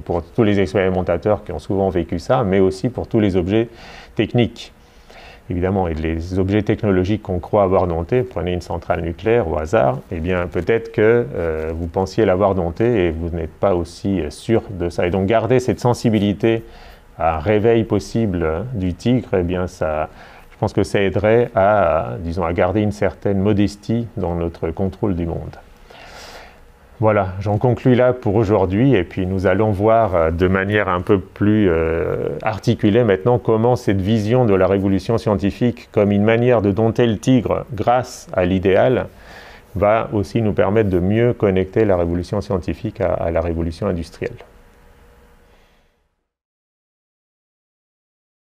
pour tous les expérimentateurs qui ont souvent vécu ça, mais aussi pour tous les objets techniques. Évidemment, et les objets technologiques qu'on croit avoir domptés, prenez une centrale nucléaire au hasard, eh bien peut-être que vous pensiez l'avoir dompté et vous n'êtes pas aussi sûr de ça. Et donc garder cette sensibilité à un réveil possible du tigre, eh bien je pense que ça aiderait à garder une certaine modestie dans notre contrôle du monde. Voilà, j'en conclus là pour aujourd'hui, et puis nous allons voir de manière un peu plus articulée maintenant comment cette vision de la révolution scientifique comme une manière de dompter le tigre grâce à l'idéal va aussi nous permettre de mieux connecter la révolution scientifique à la révolution industrielle.